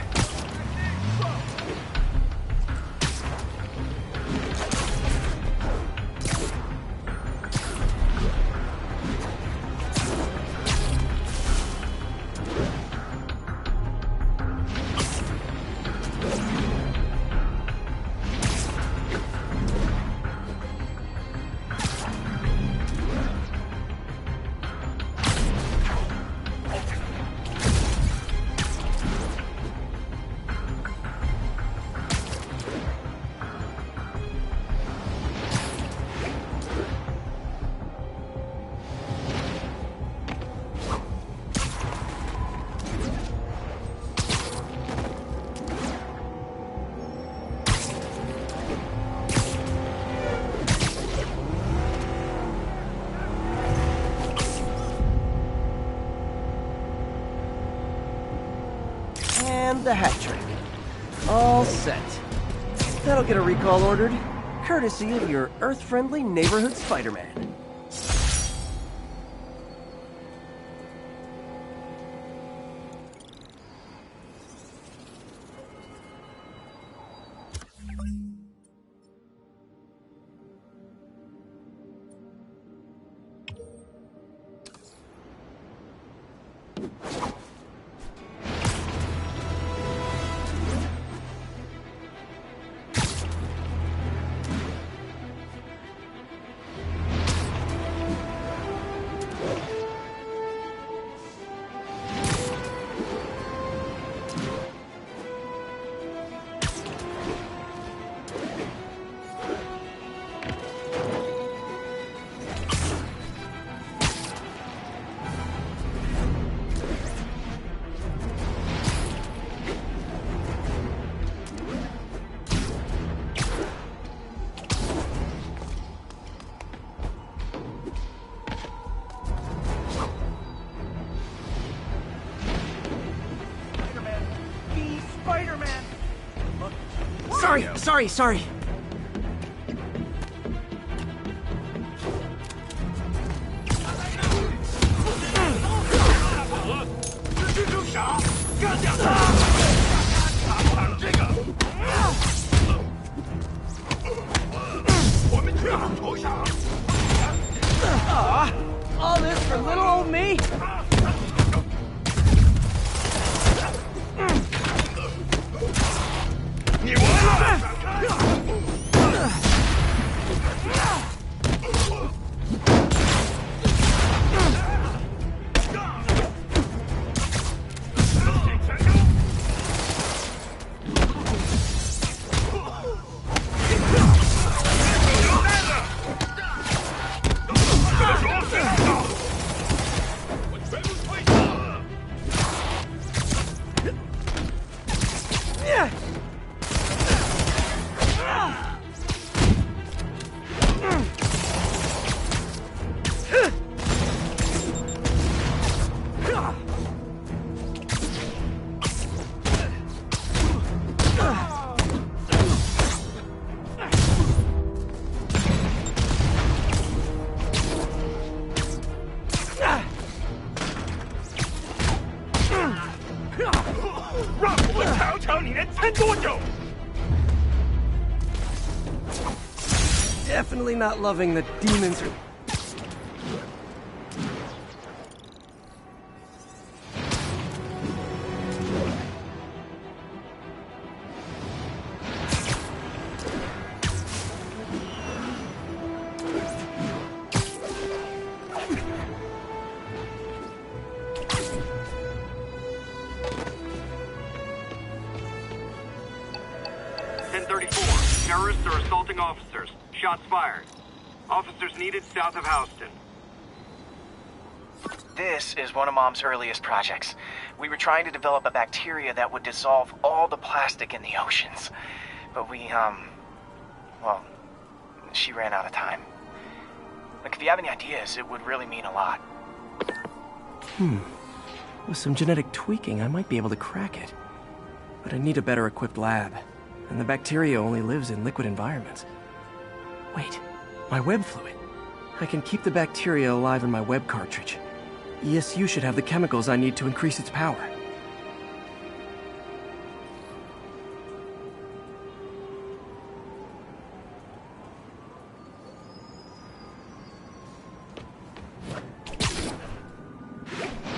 And the hat trick. All set. That'll get a recall ordered, courtesy of your Earth-friendly neighborhood Spider-Man. Sorry. Aw, all this for little old me? Definitely not loving the demons. Terrorists are assaulting officers. Shots fired. Officers needed south of Houston. This is one of Mom's earliest projects. We were trying to develop a bacteria that would dissolve all the plastic in the oceans. But well, she ran out of time. Like, if you have any ideas, it would really mean a lot. With some genetic tweaking, I might be able to crack it. But I need a better equipped lab. And the bacteria only lives in liquid environments. Wait, my web fluid. I can keep the bacteria alive in my web cartridge. ESU should have the chemicals I need to increase its power.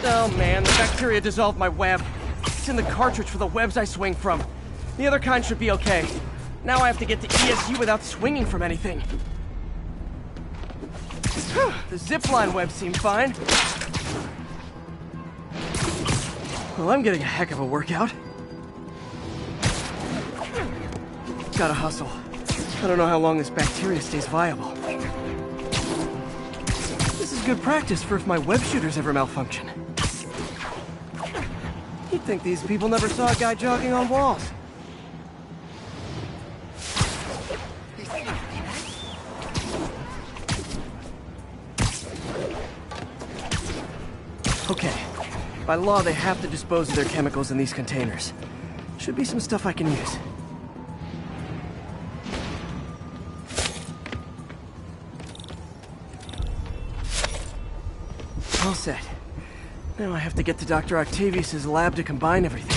Oh man, the bacteria dissolved my web. It's in the cartridge for the webs I swing from. The other kind should be okay. Now I have to get to ESU without swinging from anything. The zipline webs seem fine. Well, I'm getting a heck of a workout. Gotta hustle. I don't know how long this bacteria stays viable. This is good practice for if my web shooters ever malfunction. You'd think these people never saw a guy jogging on walls. Okay. By law, they have to dispose of their chemicals in these containers. Should be some stuff I can use. All set. Now I have to get to Dr. Octavius' lab to combine everything.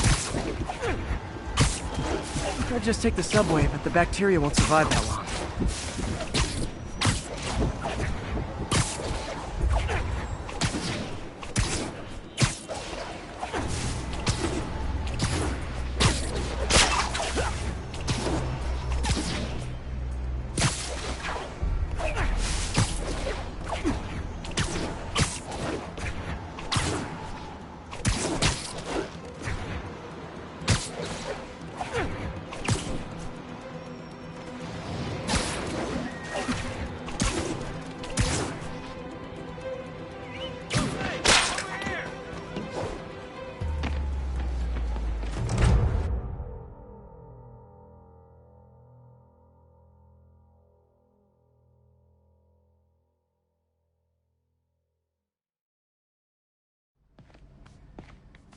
I'd just take the subway, but the bacteria won't survive that long.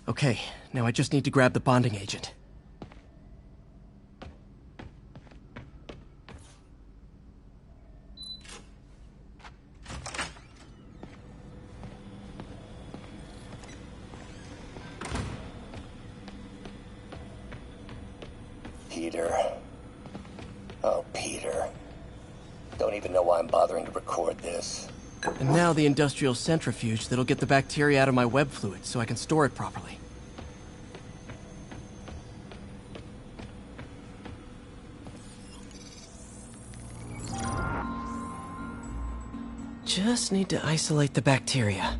Okay, now I just need to grab the bonding agent. Peter. Oh, Peter. Don't even know why I'm bothering to record this. And now the industrial centrifuge that'll get the bacteria out of my web fluid so I can store it properly. Just need to isolate the bacteria.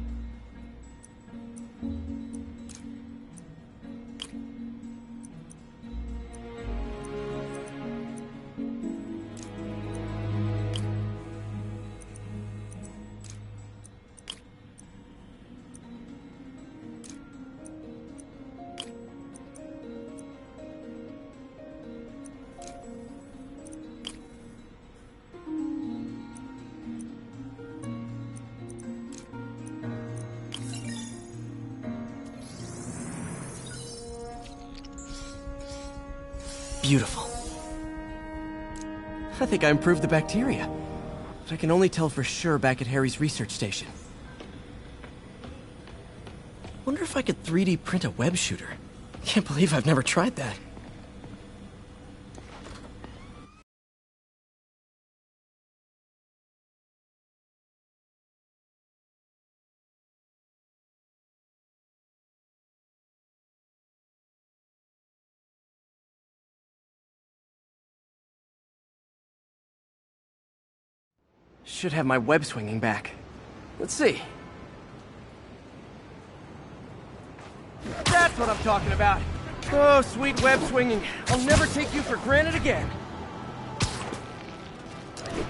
Beautiful. I think I improved the bacteria. But I can only tell for sure back at Harry's research station. Wonder if I could 3D print a web shooter. Can't believe I've never tried that. Should have my web swinging back. Let's see. That's what I'm talking about. Oh, sweet web swinging. I'll never take you for granted again.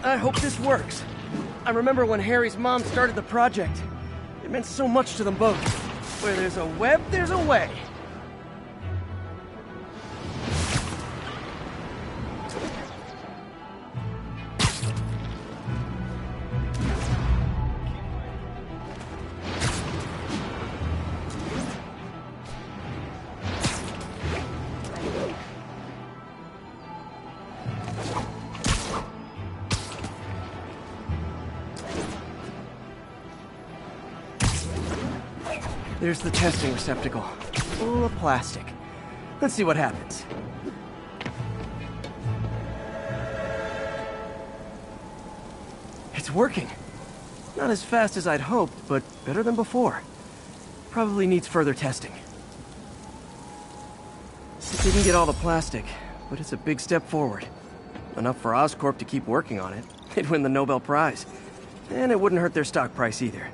I hope this works. I remember when Harry's mom started the project. It meant so much to them both. Where there's a web, there's a way. There's the testing receptacle, full of plastic. Let's see what happens. It's working. Not as fast as I'd hoped, but better than before. Probably needs further testing. It didn't get all the plastic, but it's a big step forward. Enough for Oscorp to keep working on it. They'd win the Nobel Prize. And it wouldn't hurt their stock price either.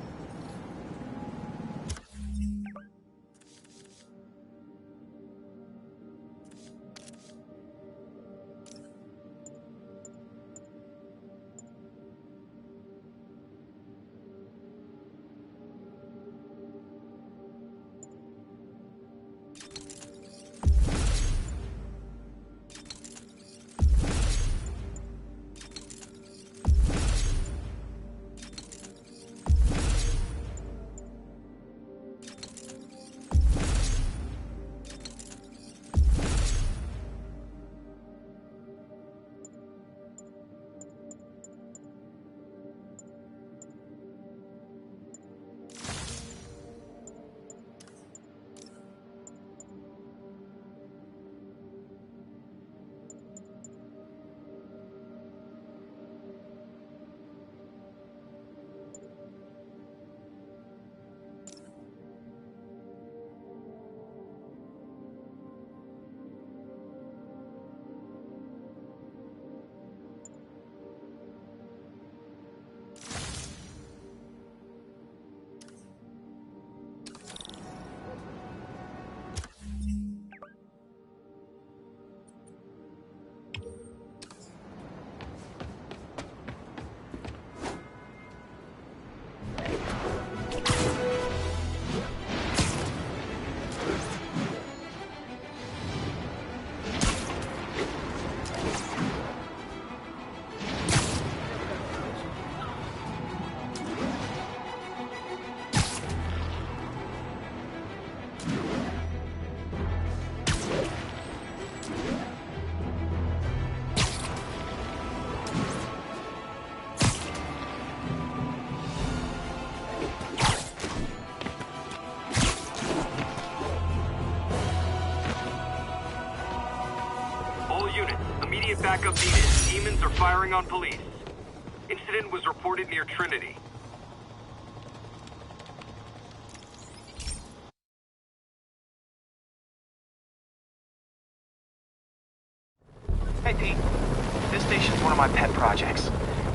Backup needed. Demons are firing on police. Incident was reported near Trinity. Hey, Pete. This station's one of my pet projects.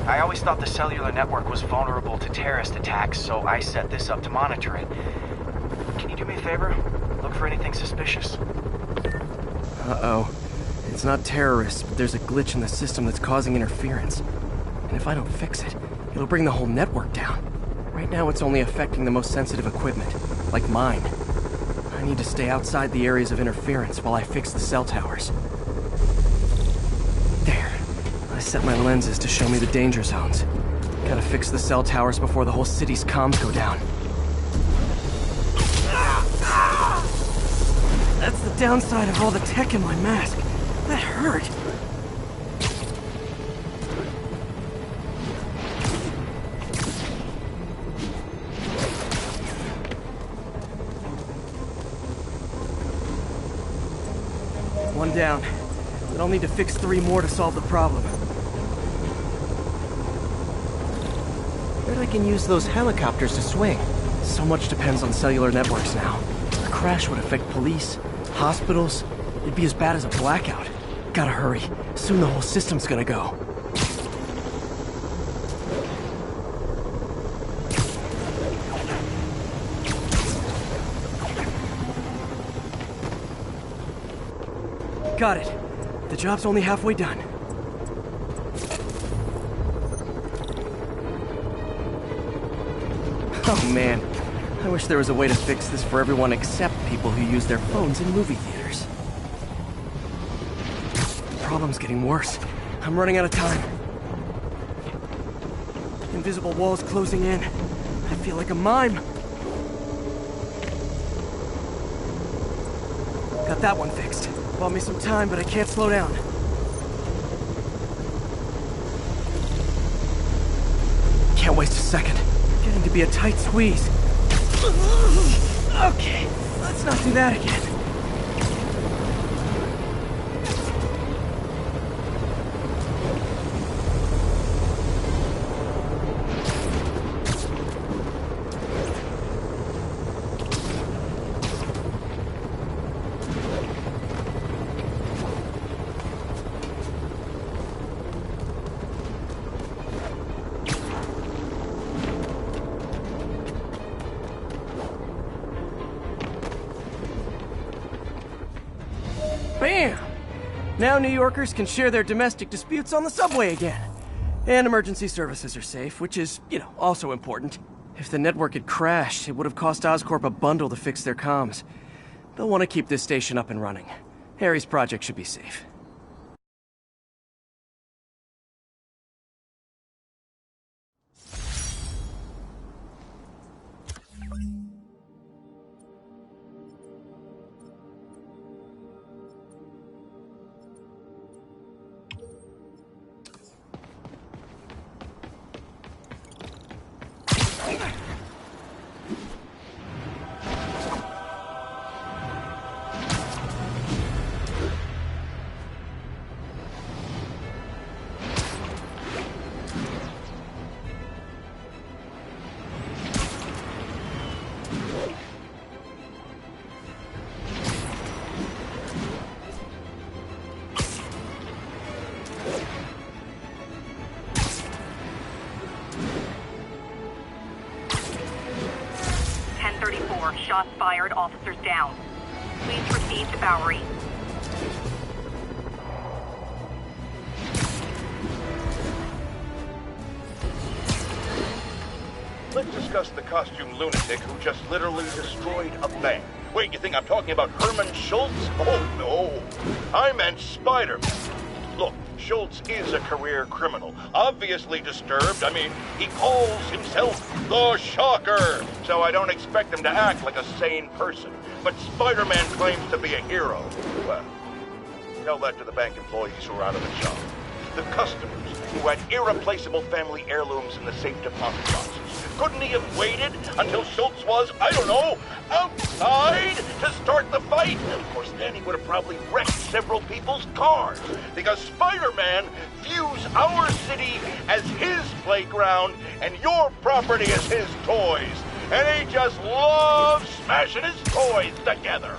I always thought the cellular network was vulnerable to terrorist attacks, so I set this up to monitor it. Can you do me a favor? Look for anything suspicious. Uh-oh. It's not terrorists, but there's a glitch in the system that's causing interference. And if I don't fix it, it'll bring the whole network down. Right now it's only affecting the most sensitive equipment, like mine. I need to stay outside the areas of interference while I fix the cell towers. There. I set my lenses to show me the danger zones. Gotta fix the cell towers before the whole city's comms go down. That's the downside of all the tech in my mask. That hurt. One down. But I'll need to fix 3 more to solve the problem. Bet I can use those helicopters to swing. So much depends on cellular networks now. A crash would affect police, hospitals. It'd be as bad as a blackout. Gotta hurry. Soon the whole system's gonna go. Got it. The job's only halfway done. Oh man, I wish there was a way to fix this for everyone except people who use their phones in movie theaters. The problem's getting worse. I'm running out of time. Invisible walls closing in. I feel like a mime. Got that one fixed. Bought me some time, but I can't slow down. Can't waste a second. Getting to be a tight squeeze. Okay, let's not do that again. Bam! Now New Yorkers can share their domestic disputes on the subway again. And emergency services are safe, which is, also important. If the network had crashed, it would have cost Oscorp a bundle to fix their comms. They'll want to keep this station up and running. Harry's project should be safe. Shots fired, officers down. Please proceed to Bowery. Let's discuss the costume lunatic who just literally destroyed a bank. Wait, you think I'm talking about Herman Schultz? Oh, no. I meant Spider-Man. Look, Schultz is a career criminal. Obviously disturbed. I mean, he calls himself the Shocker. So I don't expect him to act like a sane person. But Spider-Man claims to be a hero. Well, tell that to the bank employees who are out of the job. The customers who had irreplaceable family heirlooms in the safe deposit boxes. Couldn't he have waited until Schultz was, I don't know, outside to start the fight? Of course, then he would have probably wrecked several people's cars. Because Spider-Man views our city as his playground and your property as his toys. And he just loves smashing his toys together.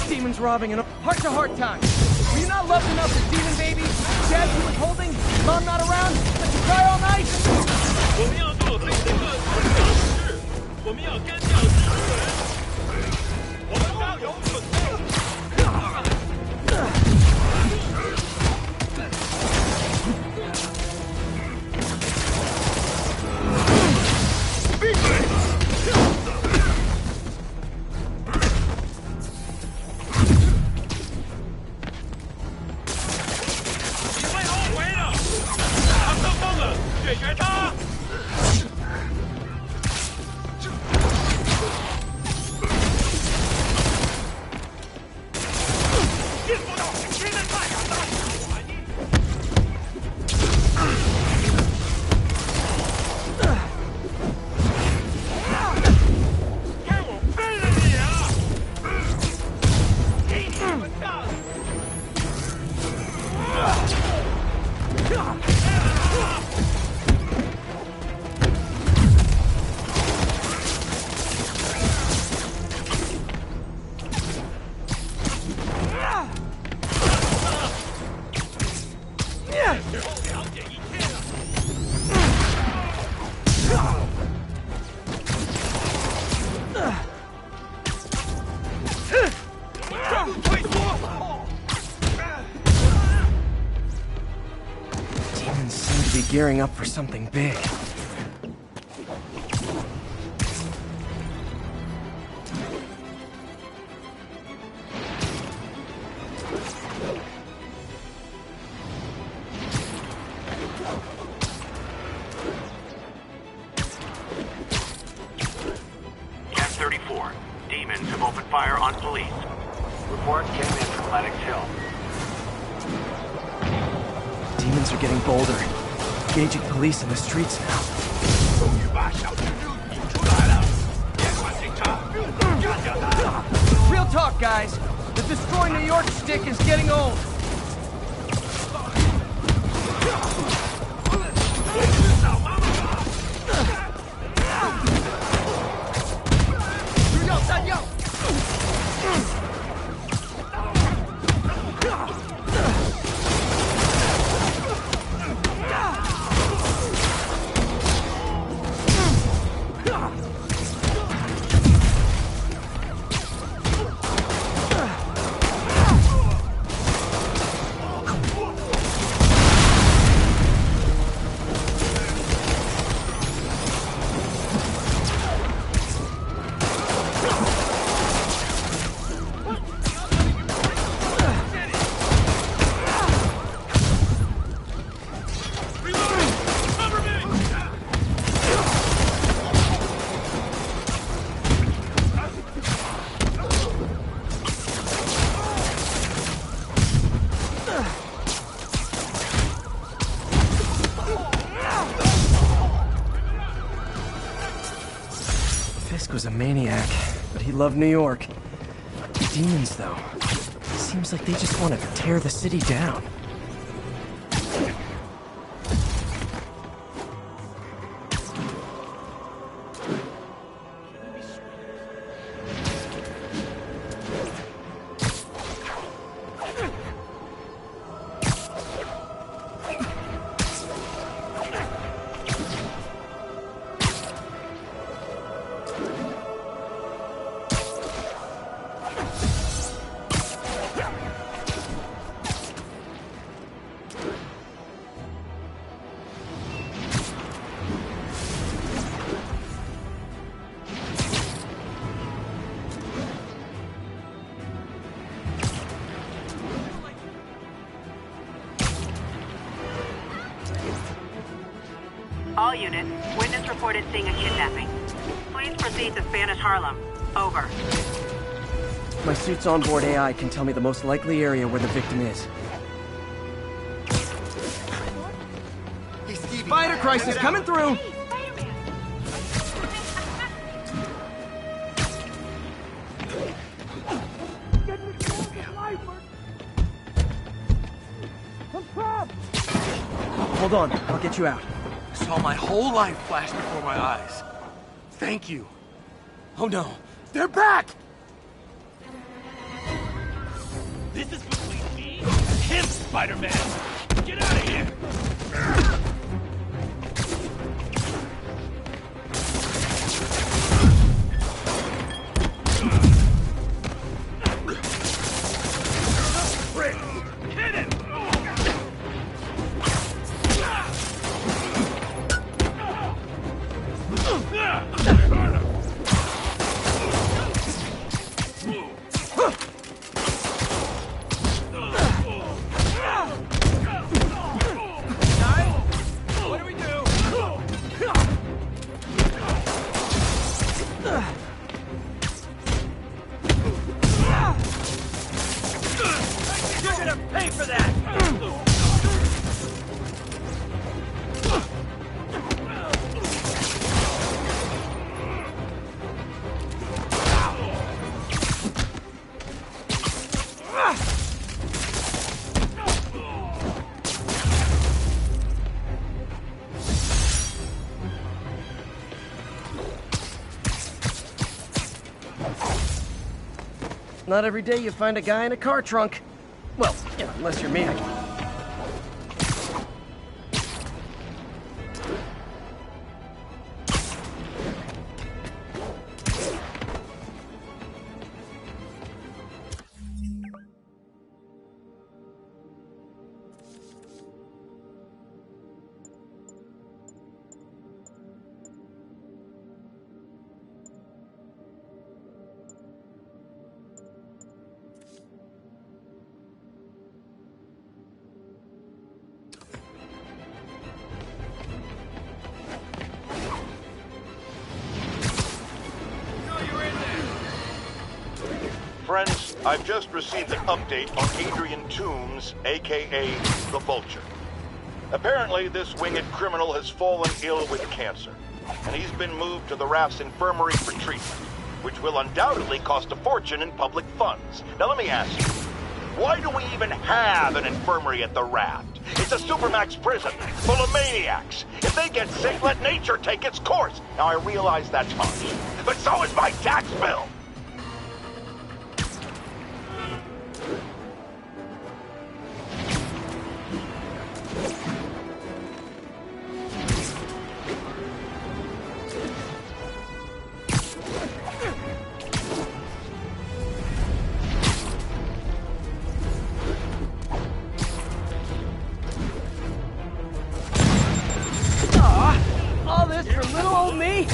Demons robbing and heart-to-heart time. Were you not loved enough as demon babies? Dad you was holding? Mom not around? Let you cry all night? 我们要做对这个城市，我们要干掉敌人，我们要有准备。 解决他！ gearing up for something big. Demons have opened fire on police. Report came in from Lennox Hill. Demons are getting bolder. Engaging police in the streets now. Real talk, guys. The Destroy New York stick is getting old. Fisk was a maniac, but he loved New York. The demons, though, it seems like they just want to tear the city down. All units, witness reported seeing a kidnapping. Please proceed to Spanish Harlem. Over. My suit's onboard AI can tell me the most likely area where the victim is. Spider Crisis coming through! Hold on, I'll get you out. I saw my whole life flash before my eyes. Thank you. Oh no, they're back! This is between me and him, Spider-Man! Get out of here! Hit him! What do we do? You're gonna pay for that! Not every day you find a guy in a car trunk. Well, yeah, unless you're me, I guess. Friends, I've just received an update on Adrian Toombs, aka the Vulture. Apparently, this winged criminal has fallen ill with cancer, and he's been moved to the Raft's infirmary for treatment, which will undoubtedly cost a fortune in public funds. Now let me ask you, why do we even have an infirmary at the Raft? It's a supermax prison, full of maniacs. If they get sick, let nature take its course. Now I realize that's harsh, but so is my tax bill. All this for little old me?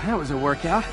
That was a workout.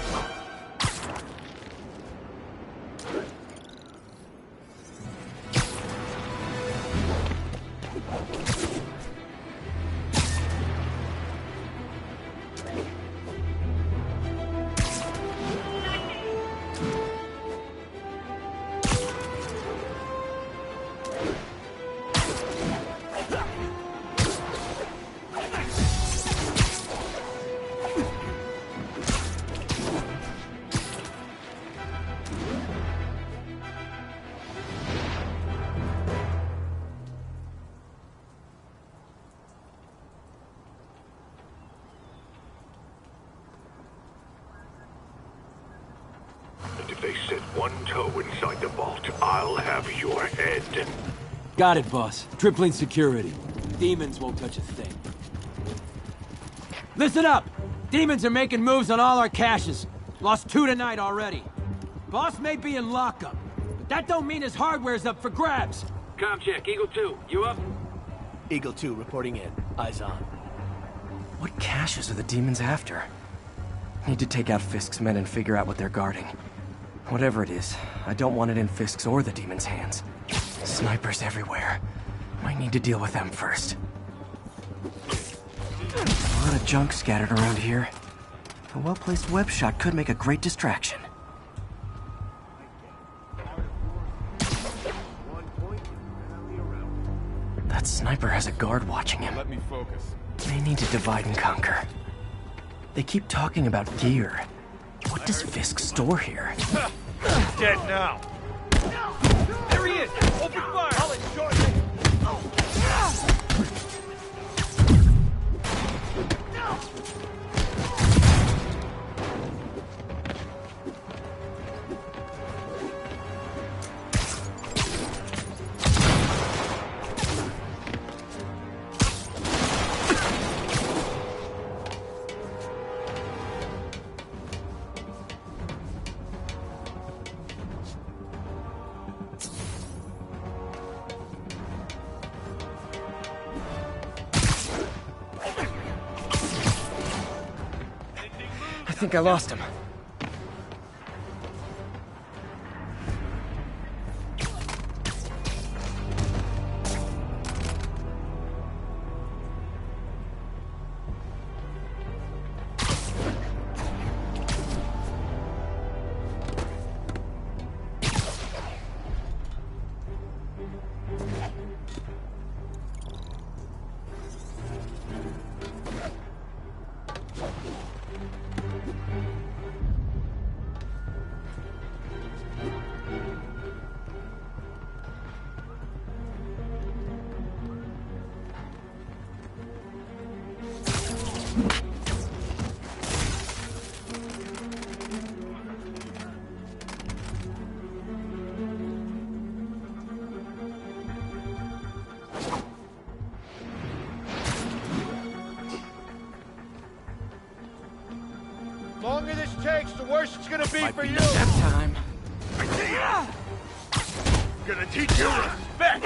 If they set one toe inside the vault, I'll have your head. Got it, boss. Tripling security. Demons won't touch a thing. Listen up! Demons are making moves on all our caches. Lost 2 tonight already. Boss may be in lockup, but that don't mean his hardware's up for grabs. Com check, Eagle 2, you up? Eagle 2 reporting in. Eyes on. What caches are the demons after? Need to take out Fisk's men and figure out what they're guarding. Whatever it is, I don't want it in Fisk's or the demons' hands. Snipers everywhere. Might need to deal with them first. A lot of junk scattered around here. A well-placed web shot could make a great distraction. That sniper has a guard watching him. Let me focus. They need to divide and conquer. They keep talking about gear. What does Fisk store here? He's dead now. There he is! Open fire! I'll enjoy it! I think I lost him. Longer this takes, the worse it's gonna be for you. Nap time. Gonna teach you respect!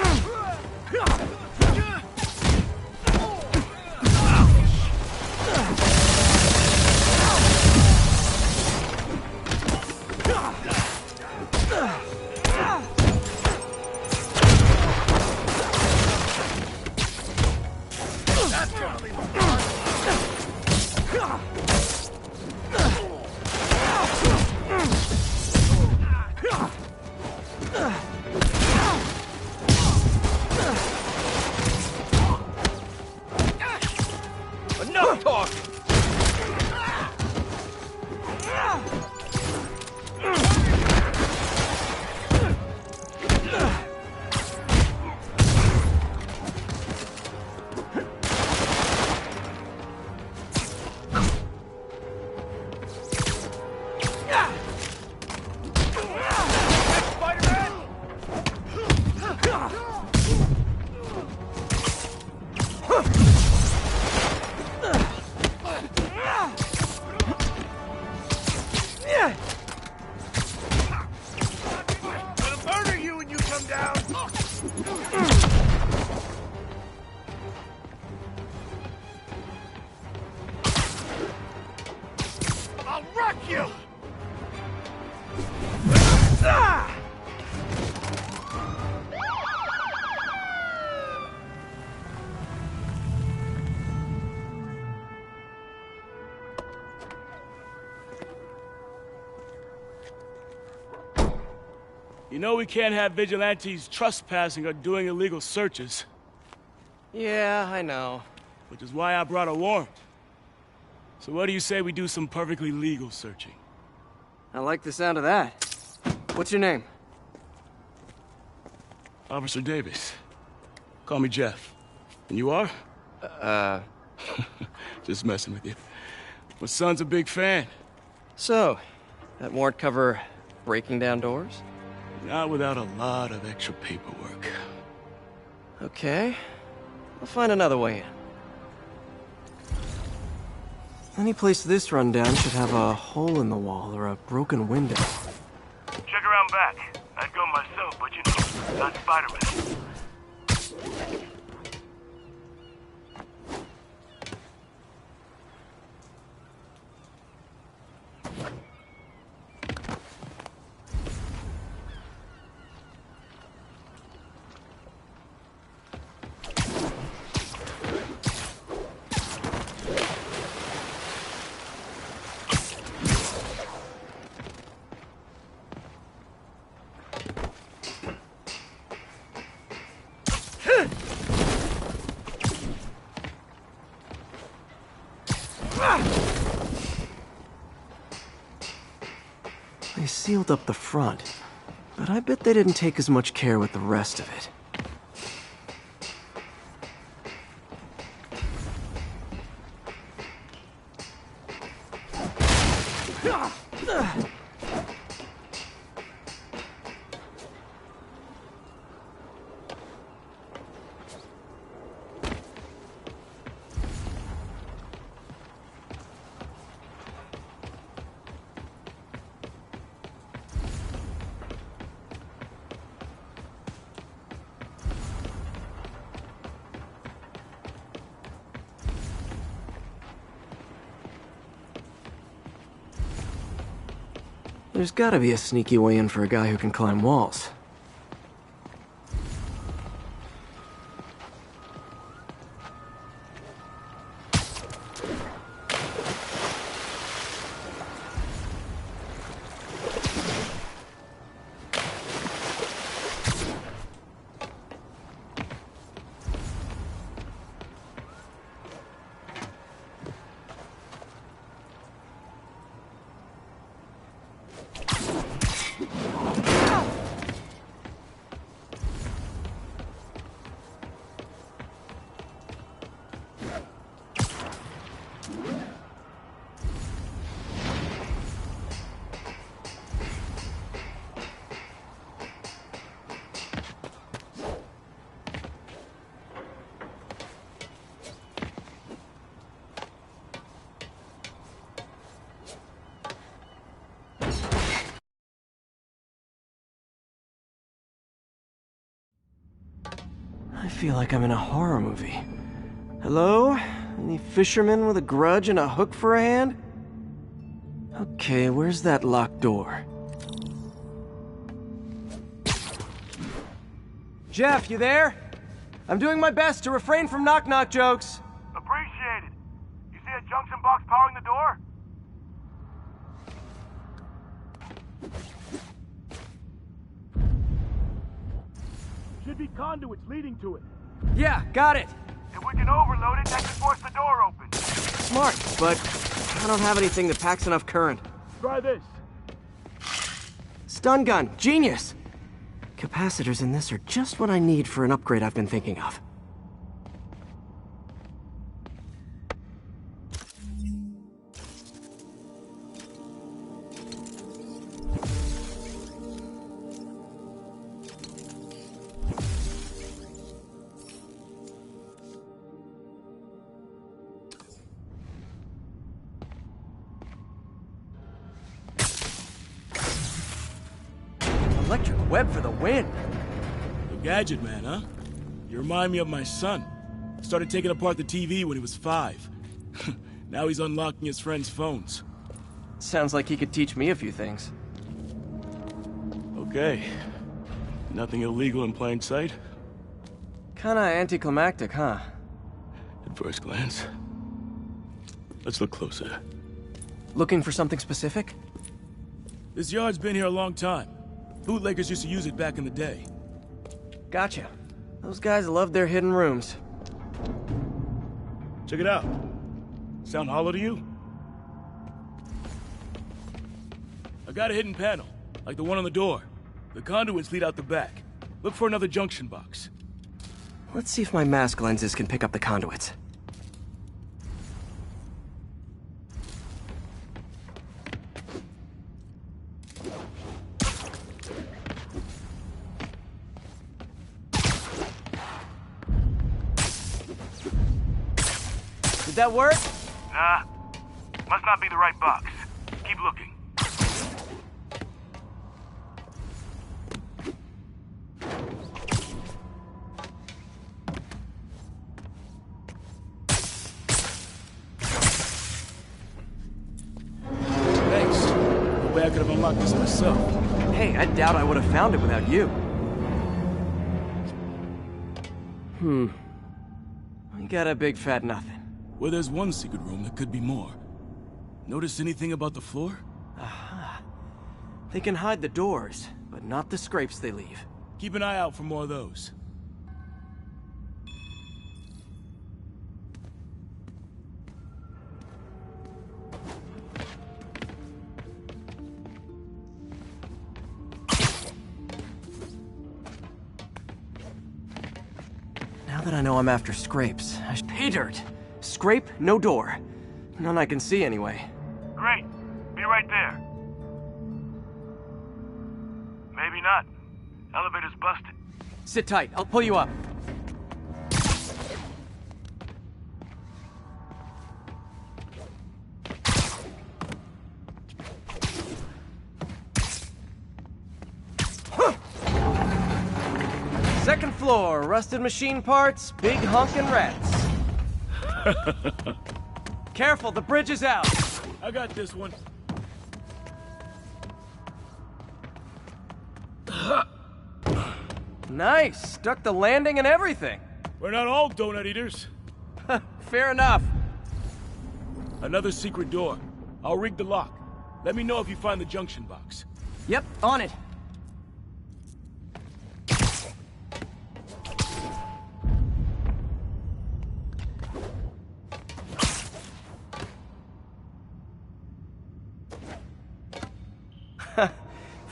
That's gonna leave a mark. Enough talk! I'll wreck you! You know we can't have vigilantes trespassing or doing illegal searches. Yeah, I know. Which is why I brought a warrant. So what do you say we do some perfectly legal searching? I like the sound of that. What's your name? Officer Davis. Call me Jeff. And you are? Just messing with you. My son's a big fan. So, that warrant cover breaking down doors? Not without a lot of extra paperwork. Okay. I'll find another way in. Any place this rundown should have a hole in the wall or a broken window. Check around back. I'd go myself, but you know, not Spider-Man. They sealed up the front, but I bet they didn't take as much care with the rest of it. There's gotta be a sneaky way in for a guy who can climb walls. feel like I'm in a horror movie. Hello? Any fisherman with a grudge and a hook for a hand? Okay, where's that locked door? Jeff, you there? I'm doing my best to refrain from knock-knock jokes. Appreciate it. You see a junction box powering the door? Should be conduits leading to it. Yeah, got it. If we can overload it, that can force the door open. Smart, but I don't have anything that packs enough current. Try this. Stun gun, genius! Capacitors in this are just what I need for an upgrade I've been thinking of. Electric web for the win. The gadget man, huh? You remind me of my son. Started taking apart the TV when he was 5. Now he's unlocking his friends' phones. Sounds like he could teach me a few things. Okay. Nothing illegal in plain sight? Kinda anticlimactic, huh? At first glance. Let's look closer. Looking for something specific? This yard's been here a long time. Bootleggers used to use it back in the day. Gotcha. Those guys love their hidden rooms. Check it out. Sound hollow to you? I got a hidden panel, like the one on the door. The conduits lead out the back. Look for another junction box. Let's see if my mask lenses can pick up the conduits. Did that work? Nah. Must not be the right box. Keep looking. Thanks. No way I could have unlocked this myself. Hey, I doubt I would have found it without you. We got a big fat nothing. Well, there's one secret room that could be more. Notice anything about the floor? Aha. They can hide the doors, but not the scrapes they leave. Keep an eye out for more of those. Now that I know I'm after scrapes, I should pay dirt. Scrape, no door. None I can see anyway. Great. Be right there. Maybe not. Elevator's busted. Sit tight, I'll pull you up. Second floor, rusted machine parts, big honkin' rats. Careful, the bridge is out. I got this one. Nice, stuck the landing and everything. We're not all donut eaters. Fair enough. Another secret door. I'll rig the lock. Let me know if you find the junction box. Yep, on it.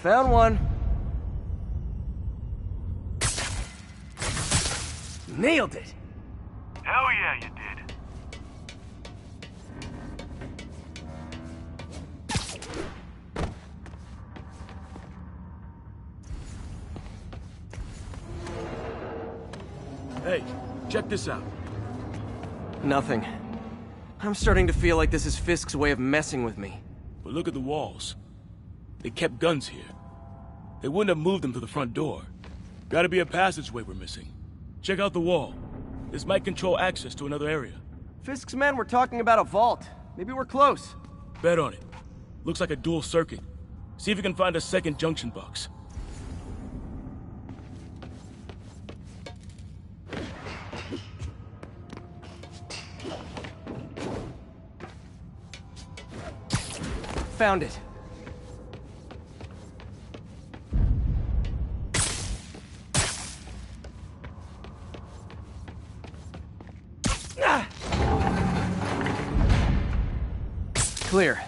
Found one. Nailed it. Hell yeah, you did. Hey, check this out. Nothing. I'm starting to feel like this is Fisk's way of messing with me. But look at the walls. They kept guns here. They wouldn't have moved them to the front door. Gotta be a passageway we're missing. Check out the wall. This might control access to another area. Fisk's men were talking about a vault. Maybe we're close. Bet on it. Looks like a dual circuit. See if you can find a second junction box. Found it. Clear.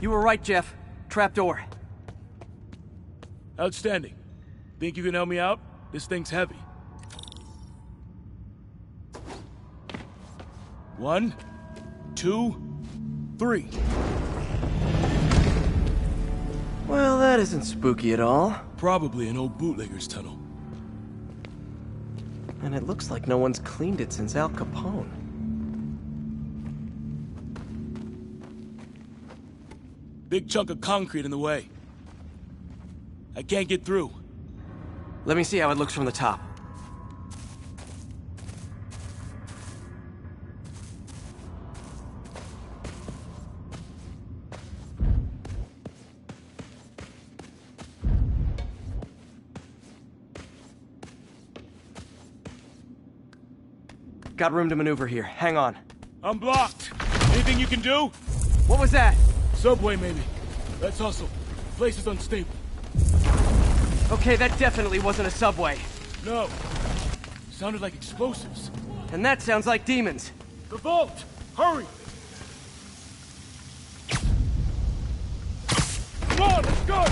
You were right, Jeff. Trapdoor. Outstanding. Think you can help me out? This thing's heavy. 1, 2, 3. Well, that isn't spooky at all. Probably an old bootlegger's tunnel. And it looks like no one's cleaned it since Al Capone. Big chunk of concrete in the way. I can't get through. Let me see how it looks from the top. Got room to maneuver here. Hang on. I'm blocked. Anything you can do? What was that? Subway, maybe. Let's hustle. Place is unstable. Okay, that definitely wasn't a subway. No. Sounded like explosives. And that sounds like demons. The vault! Hurry! Come on, let's go!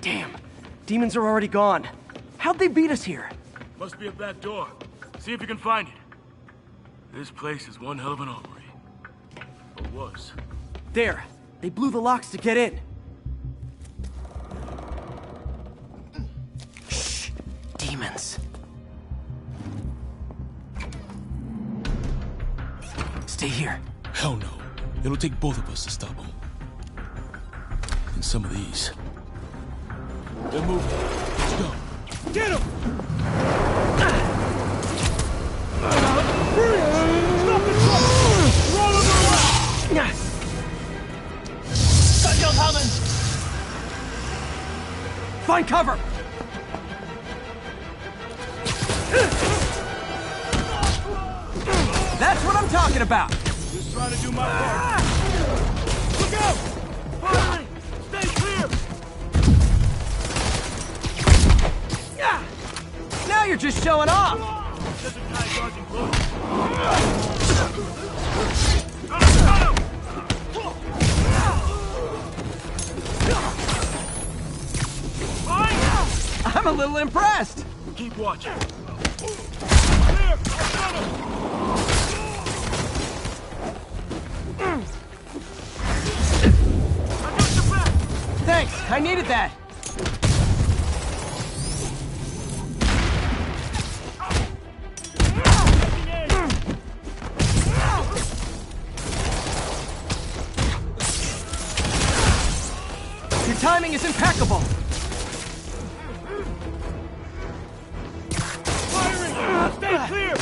Damn. Demons are already gone. How'd they beat us here? Must be a back door. See if you can find it. This place is one hell of an armory. Or was. There. They blew the locks to get in. Shh. Demons. Stay here. Hell no. It'll take both of us to stop them. And some of these. They're moving. Let's go. Get him! Stop the truck! Roll him around! Find cover! That's what I'm talking about! Just trying to do my part. Look out! Firing! Stay clear! Now you're just showing off! There's a guy dodging close. I'm a little impressed! Keep watching. Thanks, I needed that! Your timing is impeccable! Firing! Stay clear!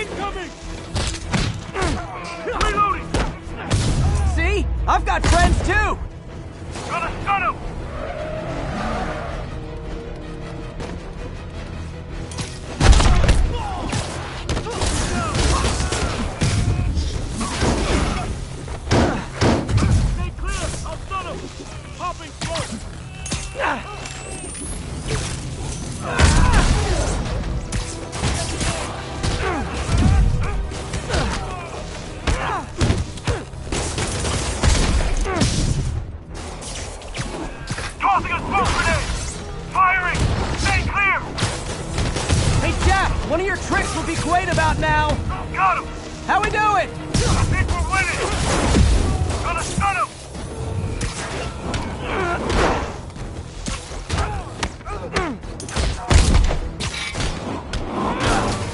Incoming! Reloading! See? I've got friends too! Gotta stun him! Stay clear! I'll stun him! Popping smoke! Tossing a smoke grenade! Firing! Stay clear! Hey, Jeff, one of your tricks would be great about now! Got him! How we doing? I think we're winning! Gotta stun him!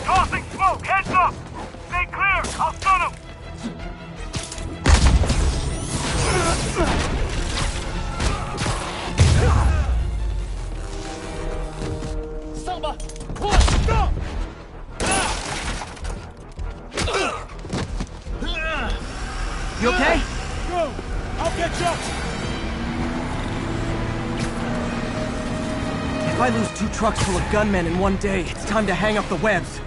Tossing smoke! Heads up! out! If I lose 2 trucks full of gunmen in one day, it's time to hang up the webs.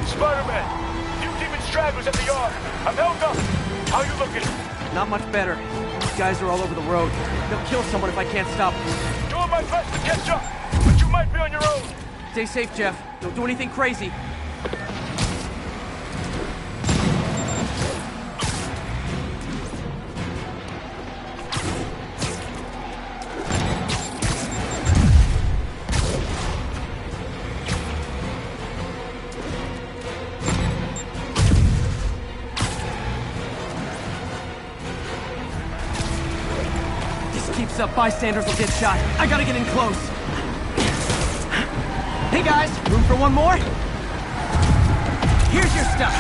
Spider-Man! Few demon stragglers at the yard. I'm held up. How you looking? Not much better. These guys are all over the road. They'll kill someone if I can't stop them. Doing my best to catch up, but you might be on your own. Stay safe, Jeff. Don't do anything crazy. Keeps up, bystanders will get shot. I gotta get in close. Hey guys, room for one more? Here's your stuff.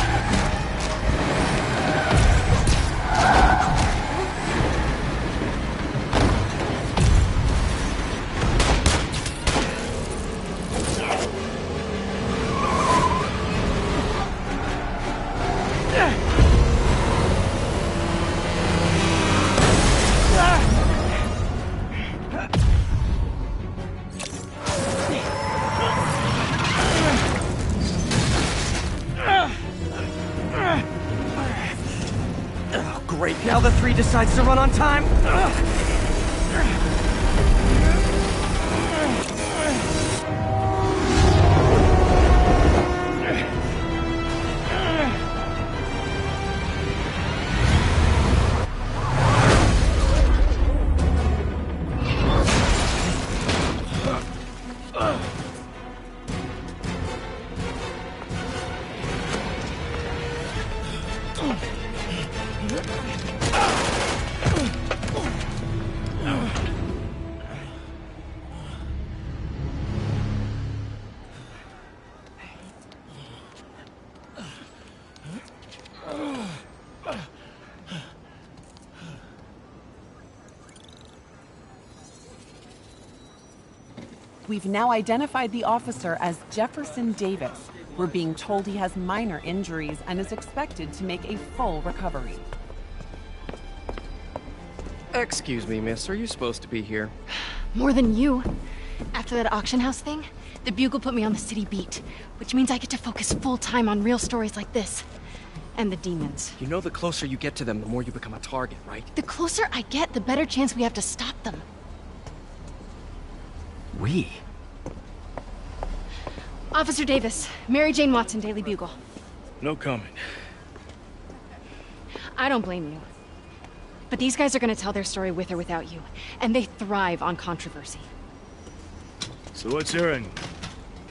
Great, now the 3 decides to run on time. We've now identified the officer as Jefferson Davis. We're being told he has minor injuries and is expected to make a full recovery. Excuse me, miss. Are you supposed to be here? More than you. After that auction house thing, the Bugle put me on the city beat, which means I get to focus full-time on real stories like this. And the demons. You know the closer you get to them, the more you become a target, right? The closer I get, the better chance we have to stop them. We? Officer Davis, Mary Jane Watson, Daily Bugle. No comment. I don't blame you. But these guys are gonna tell their story with or without you, and they thrive on controversy. So what's your angle?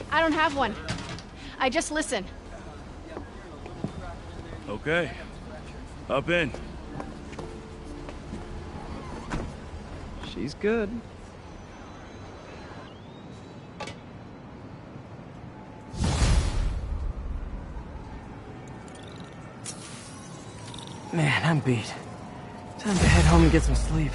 I don't have one. I just listen. Okay. Hop in. She's good. Man, I'm beat. Time to head home and get some sleep.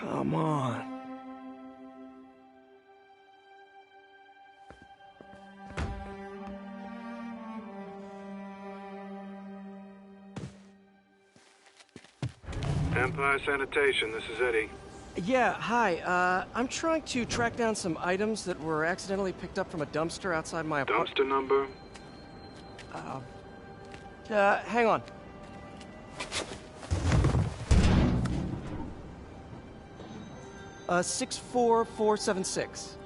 Come on. Empire Sanitation, this is Eddie. Yeah, hi. I'm trying to track down some items that were accidentally picked up from a dumpster outside my apartment. Dumpster number? Hang on. Uh, 64476.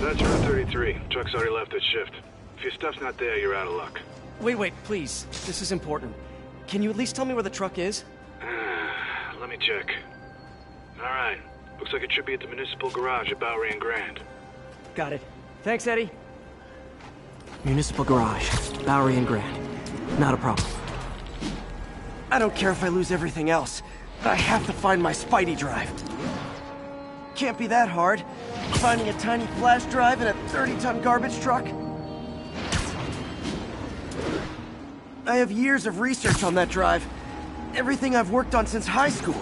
That's Route 33. Truck's already left its shift. If your stuff's not there, you're out of luck. Wait, please. This is important. Can you at least tell me where the truck is? Let me check. Alright. Looks like it should be at the municipal garage at Bowery and Grand. Got it. Thanks, Eddie. Municipal garage, Bowery and Grand. Not a problem. I don't care if I lose everything else. I have to find my Spidey drive. Can't be that hard. Finding a tiny flash drive in a 30-ton garbage truck. I have years of research on that drive. Everything I've worked on since high school.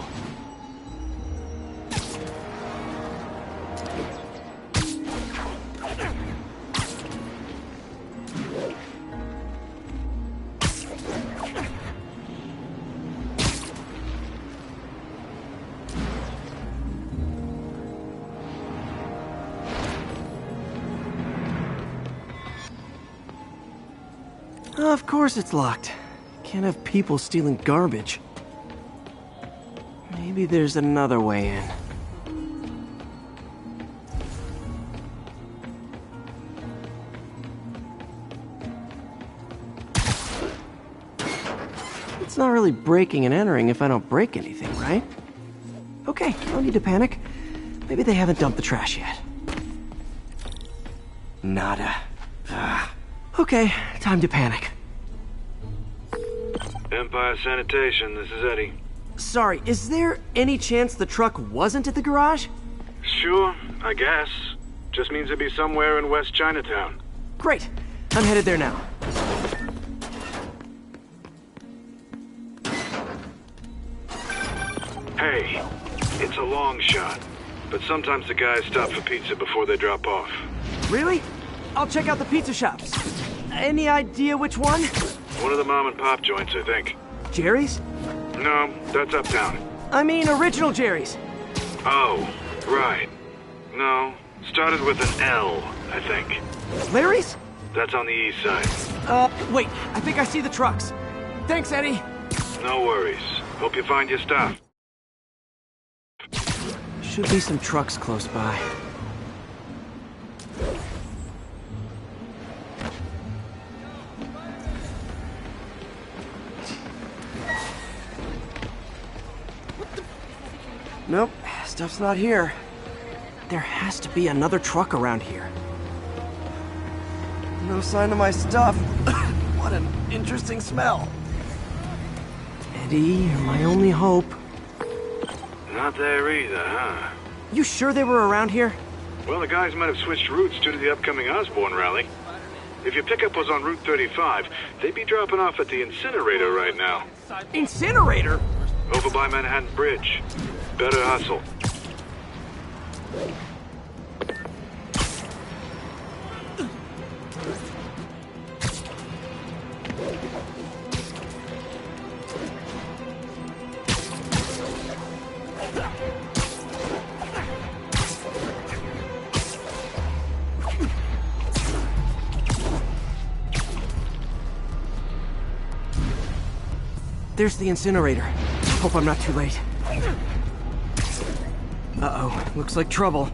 Of course it's locked. Can't have people stealing garbage. Maybe there's another way in. It's not really breaking and entering if I don't break anything, right? Okay, no need to panic. Maybe they haven't dumped the trash yet. Nada. Okay, time to panic. Empire Sanitation, this is Eddie. Sorry, is there any chance the truck wasn't at the garage? Sure, I guess. Just means it'd be somewhere in West Chinatown. Great. I'm headed there now. Hey, it's a long shot, but sometimes the guys stop for pizza before they drop off. Really? I'll check out the pizza shops. Any idea which one? One of the mom and pop joints, I think. Jerry's? No, that's uptown. I mean original Jerry's. Oh, right. No, started with an L, I think. Larry's? That's on the east side. Wait, I think I see the trucks. Thanks, Eddie. No worries. Hope you find your stuff. Should be some trucks close by. Nope, stuff's not here. There has to be another truck around here. No sign of my stuff. What an interesting smell. Eddie, you're my only hope. Not there either, huh? You sure they were around here? Well, the guys might have switched routes due to the upcoming Osborn rally. If your pickup was on Route 35, they'd be dropping off at the incinerator right now. Incinerator? Over by Manhattan Bridge. Better hustle. There's the incinerator. Hope I'm not too late. Uh-oh, looks like trouble.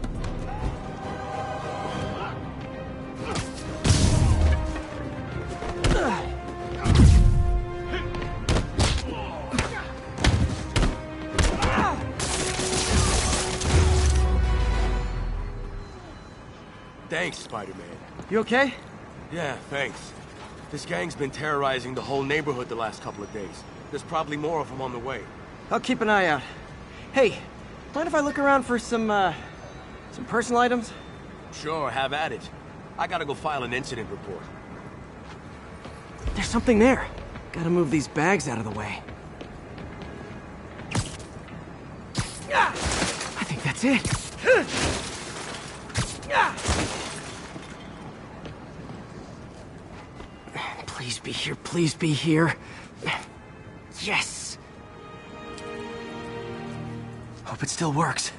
Thanks, Spider-Man. You okay? Yeah, thanks. This gang's been terrorizing the whole neighborhood the last couple of days. There's probably more of them on the way. I'll keep an eye out. Hey, mind if I look around for some personal items? Sure, have at it. I gotta go file an incident report. There's something there. Gotta move these bags out of the way. Ah! That's it. Please be here, please be here. Yes! Hope it still works.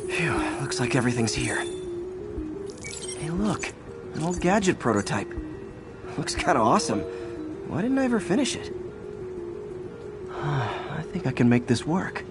Phew, looks like everything's here. Hey look, an old gadget prototype. Looks kinda awesome. Why didn't I ever finish it? I think I can make this work.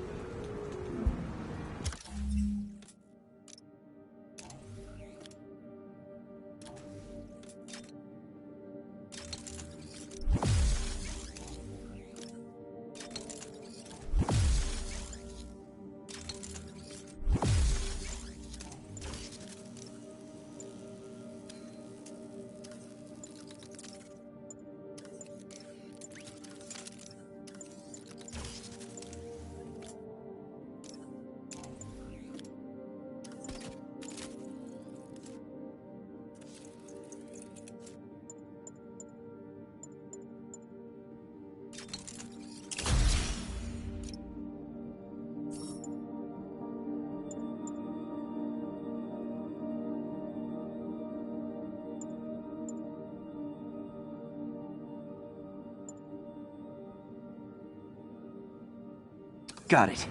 Got it.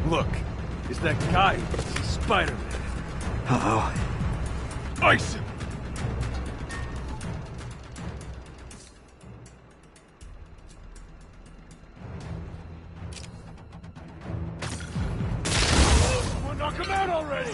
Look, it's that guy. It's Spider-Man. Uh-oh. Ice him! Someone knock him out already!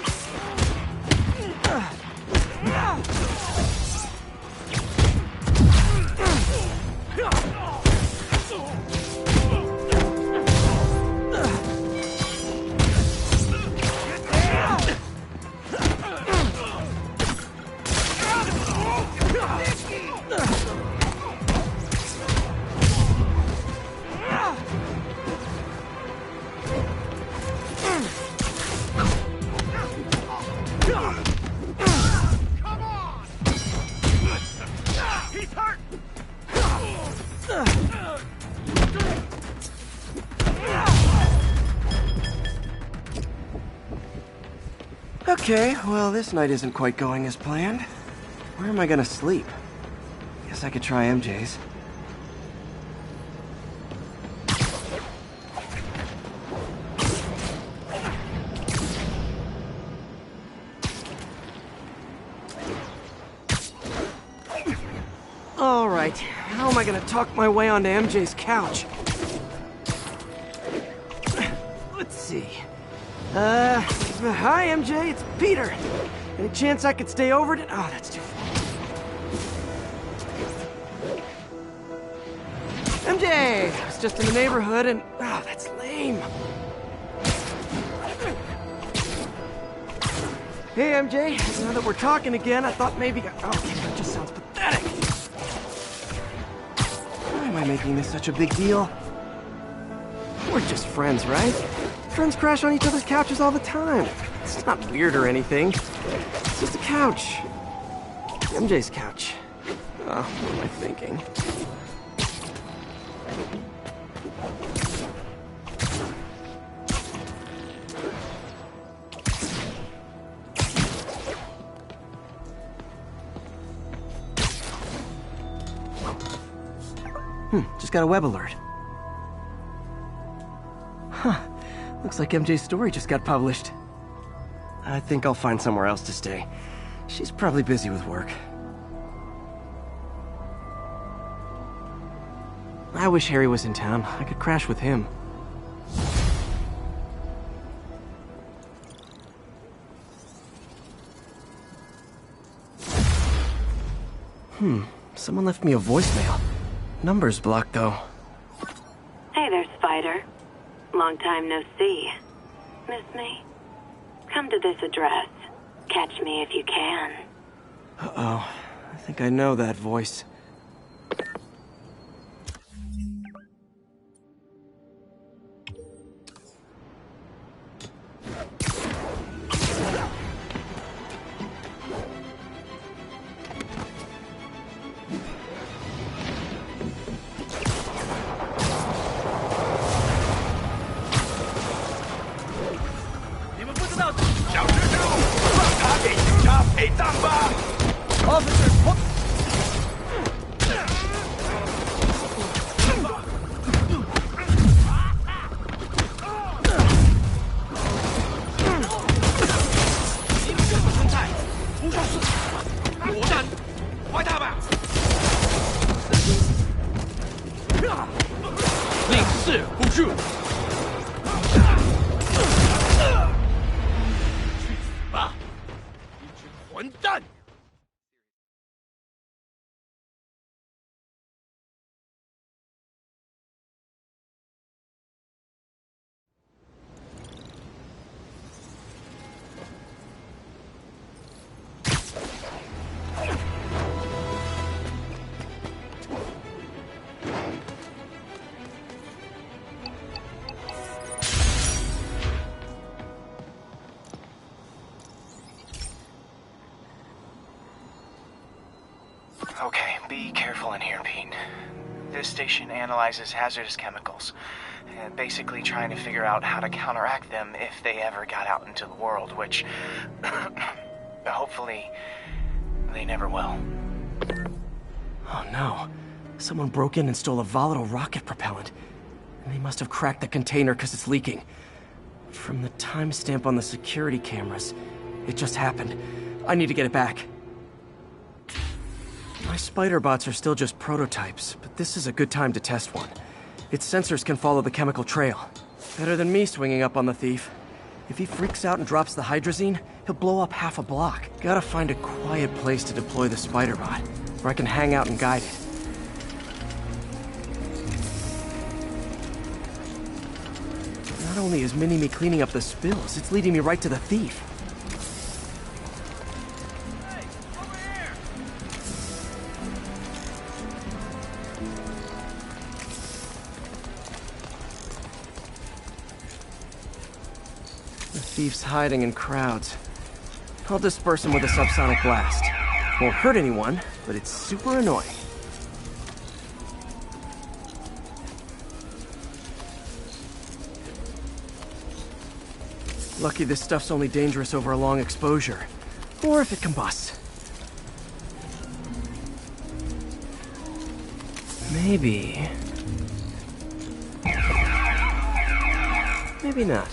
Okay, well, this night isn't quite going as planned. Where am I gonna sleep? Guess I could try MJ's. All right, how am I gonna talk my way onto MJ's couch? Let's see. Hi, MJ, it's Peter. Any chance I could stay over to... Oh, that's too far. MJ! I was just in the neighborhood and... Oh, that's lame. Hey, MJ, now that we're talking again, I thought maybe... Oh, that just sounds pathetic. Why am I making this such a big deal? We're just friends, right? Friends crash on each other's couches all the time. It's not weird or anything. It's just a couch. MJ's couch. Oh, what am I thinking? Just got a web alert. Huh. Looks like MJ's story just got published. I think I'll find somewhere else to stay. She's probably busy with work. I wish Harry was in town. I could crash with him. Someone left me a voicemail. Number's blocked, though. Hey there, Spider. Long time no see. Miss me? Come to this address. Catch me if you can. Uh-oh. I think I know that voice. 小蜘蛛，让他给警察陪葬吧。Officer, 果断，快他吧！令是不是？去死吧！一群混蛋！ Okay, be careful in here, Pete. This station analyzes hazardous chemicals, and basically trying to figure out how to counteract them if they ever got out into the world, which hopefully they never will. Oh no. Someone broke in and stole a volatile rocket propellant. And they must have cracked the container because it's leaking. From the timestamp on the security cameras, it just happened. I need to get it back. My spider bots are still just prototypes, but this is a good time to test one. Its sensors can follow the chemical trail. Better than me swinging up on the thief. If he freaks out and drops the hydrazine, he'll blow up half a block. Gotta find a quiet place to deploy the spider bot, where I can hang out and guide it. Not only is Mini-Me cleaning up the spills, it's leading me right to the thief. The thief's hiding in crowds. I'll disperse him with a subsonic blast. Won't hurt anyone, but it's super annoying. Lucky this stuff's only dangerous over a long exposure. Or if it combusts. Maybe... maybe not.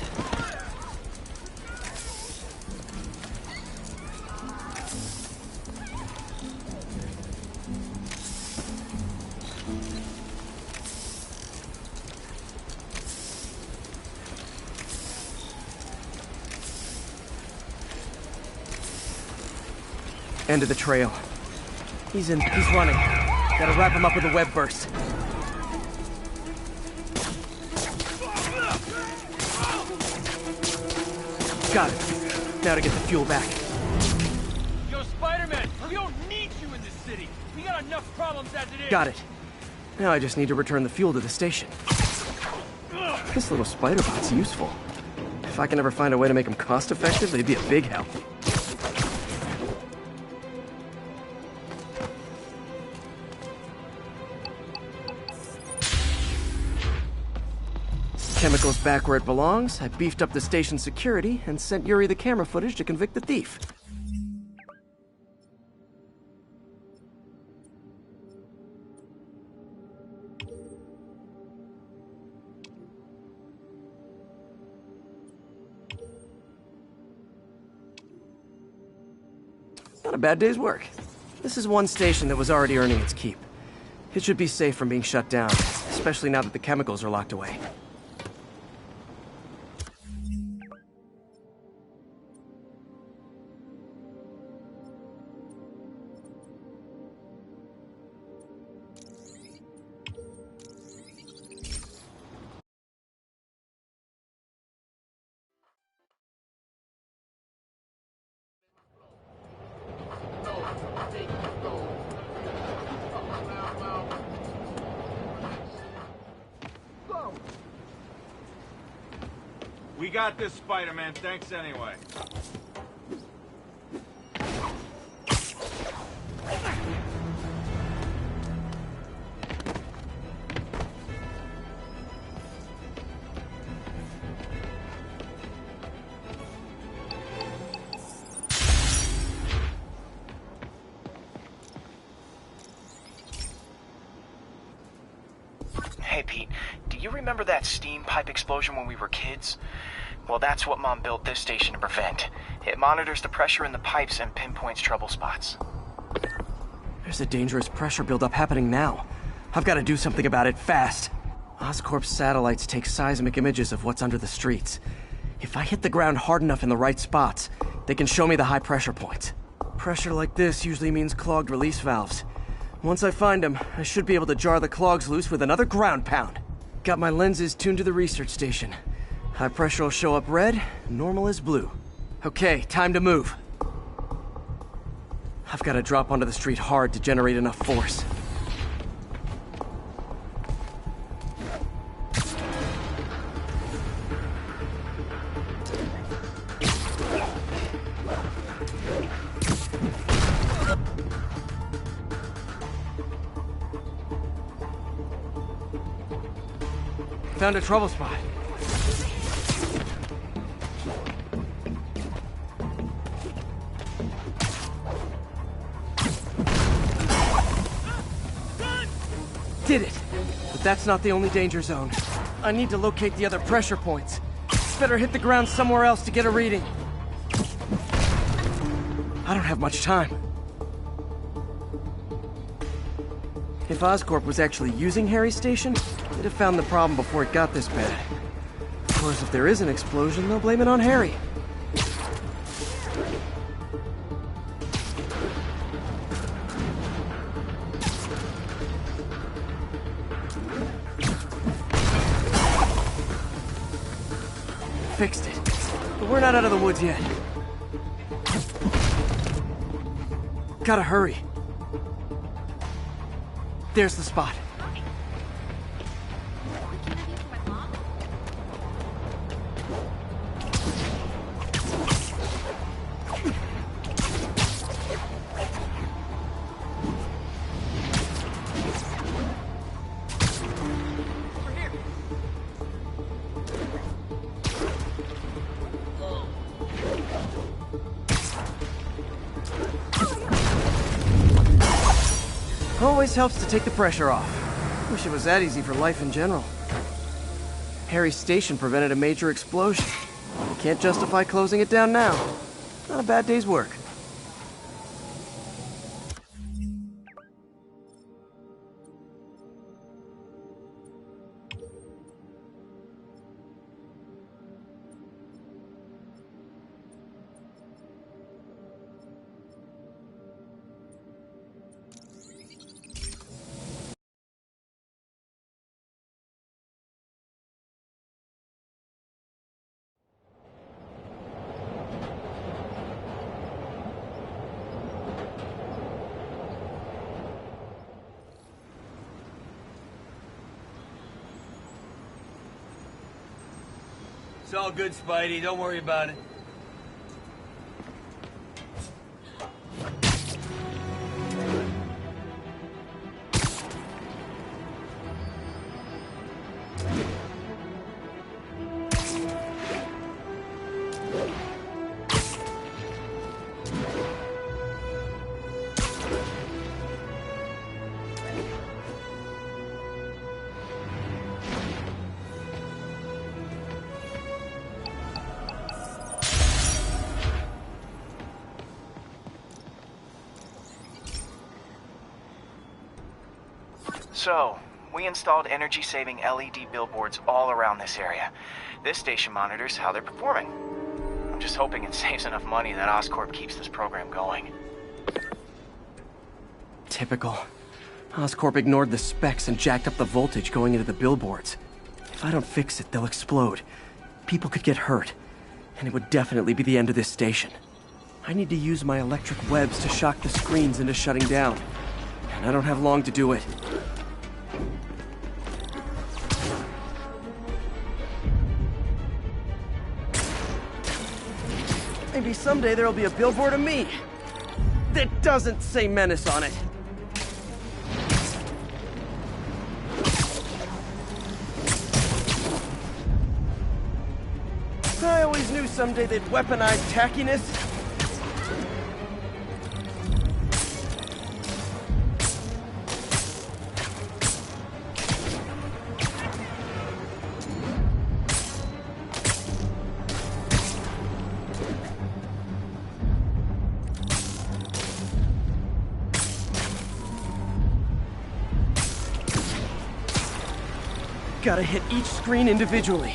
End of the trail. He's running. Gotta wrap him up with a web burst. Got it. Now to get the fuel back. Yo, Spider-Man, we don't need you in this city. We got enough problems as it is. Got it. Now I just need to return the fuel to the station. This little spider bot's useful. If I can ever find a way to make them cost-effective, they'd be a big help. Chemicals back where it belongs. I beefed up the station security and sent Yuri the camera footage to convict the thief. Not a bad day's work. This is one station that was already earning its keep. It should be safe from being shut down, especially now that the chemicals are locked away. We got this, Spider-Man. Thanks anyway. you remember that steam pipe explosion when we were kids? Well, that's what Mom built this station to prevent. It monitors the pressure in the pipes and pinpoints trouble spots. There's a dangerous pressure buildup happening now. I've got to do something about it fast. Oscorp's satellites take seismic images of what's under the streets. If I hit the ground hard enough in the right spots, they can show me the high pressure points. Pressure like this usually means clogged release valves. Once I find them, I should be able to jar the clogs loose with another ground pound. Got my lenses tuned to the research station. High pressure will show up red, normal is blue. Okay, time to move. I've got to drop onto the street hard to generate enough force. Found a trouble spot. Did it! But that's not the only danger zone. I need to locate the other pressure points. Better hit the ground somewhere else to get a reading. I don't have much time. If Oscorp was actually using Harry's station, they'd have found the problem before it got this bad. Of course, if there is an explosion, they'll blame it on Harry. Fixed it. But we're not out of the woods yet. Gotta hurry. There's the spot. Always helps to take the pressure off. Wish it was that easy for life in general. Harry's station prevented a major explosion. You can't justify closing it down now. Not a bad day's work. It's all good, Spidey. Don't worry about it. So, we installed energy-saving LED billboards all around this area. This station monitors how they're performing. I'm just hoping it saves enough money that Oscorp keeps this program going. Typical. Oscorp ignored the specs and jacked up the voltage going into the billboards. If I don't fix it, they'll explode. People could get hurt. And it would definitely be the end of this station. I need to use my electric webs to shock the screens into shutting down. And I don't have long to do it. Maybe someday there'll be a billboard of me that doesn't say Menace on it. I always knew someday they'd weaponize tackiness. Gotta hit each screen individually.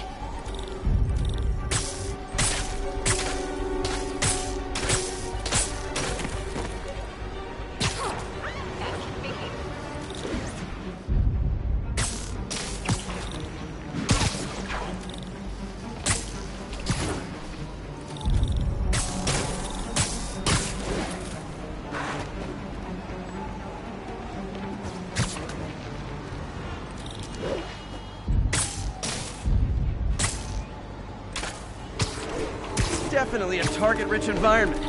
Definitely a target-rich environment.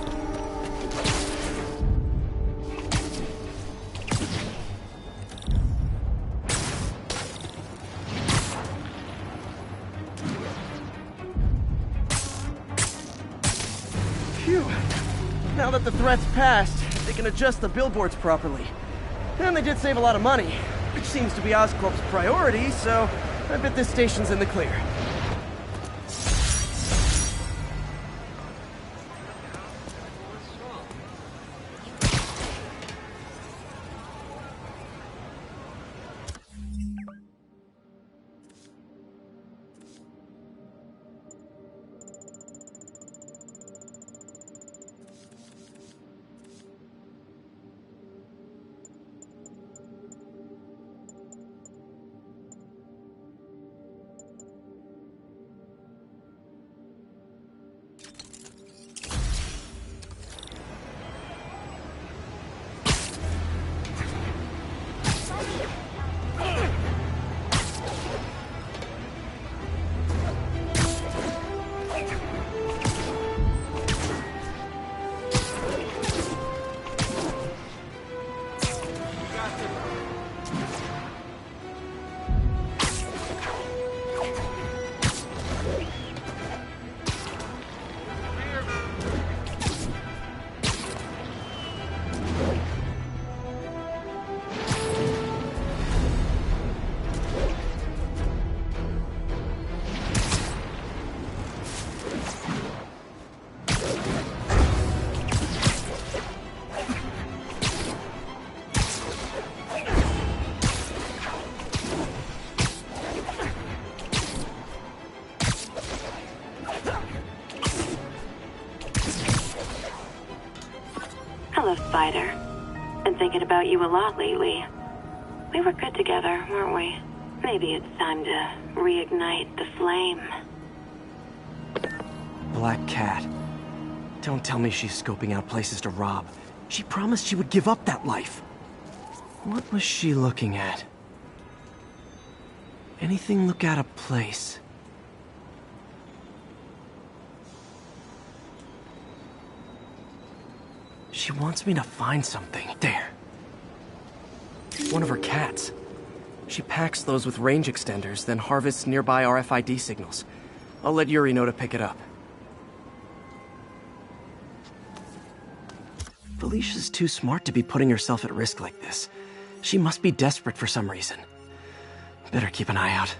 Phew. Now that the threat's passed, they can adjust the billboards properly. And they did save a lot of money, which seems to be Oscorp's priority, so I bet this station's in the clear. Hello, Spider. Been thinking about you a lot lately. We were good together, weren't we? Maybe it's time to reignite the flame. Black Cat. Don't tell me she's scoping out places to rob. She promised she would give up that life. What was she looking at? Anything look out of place? She wants me to find something. There. One of her cats. She packs those with range extenders, then harvests nearby RFID signals. I'll let Yuri know to pick it up. Felicia's too smart to be putting herself at risk like this. She must be desperate for some reason. Better keep an eye out.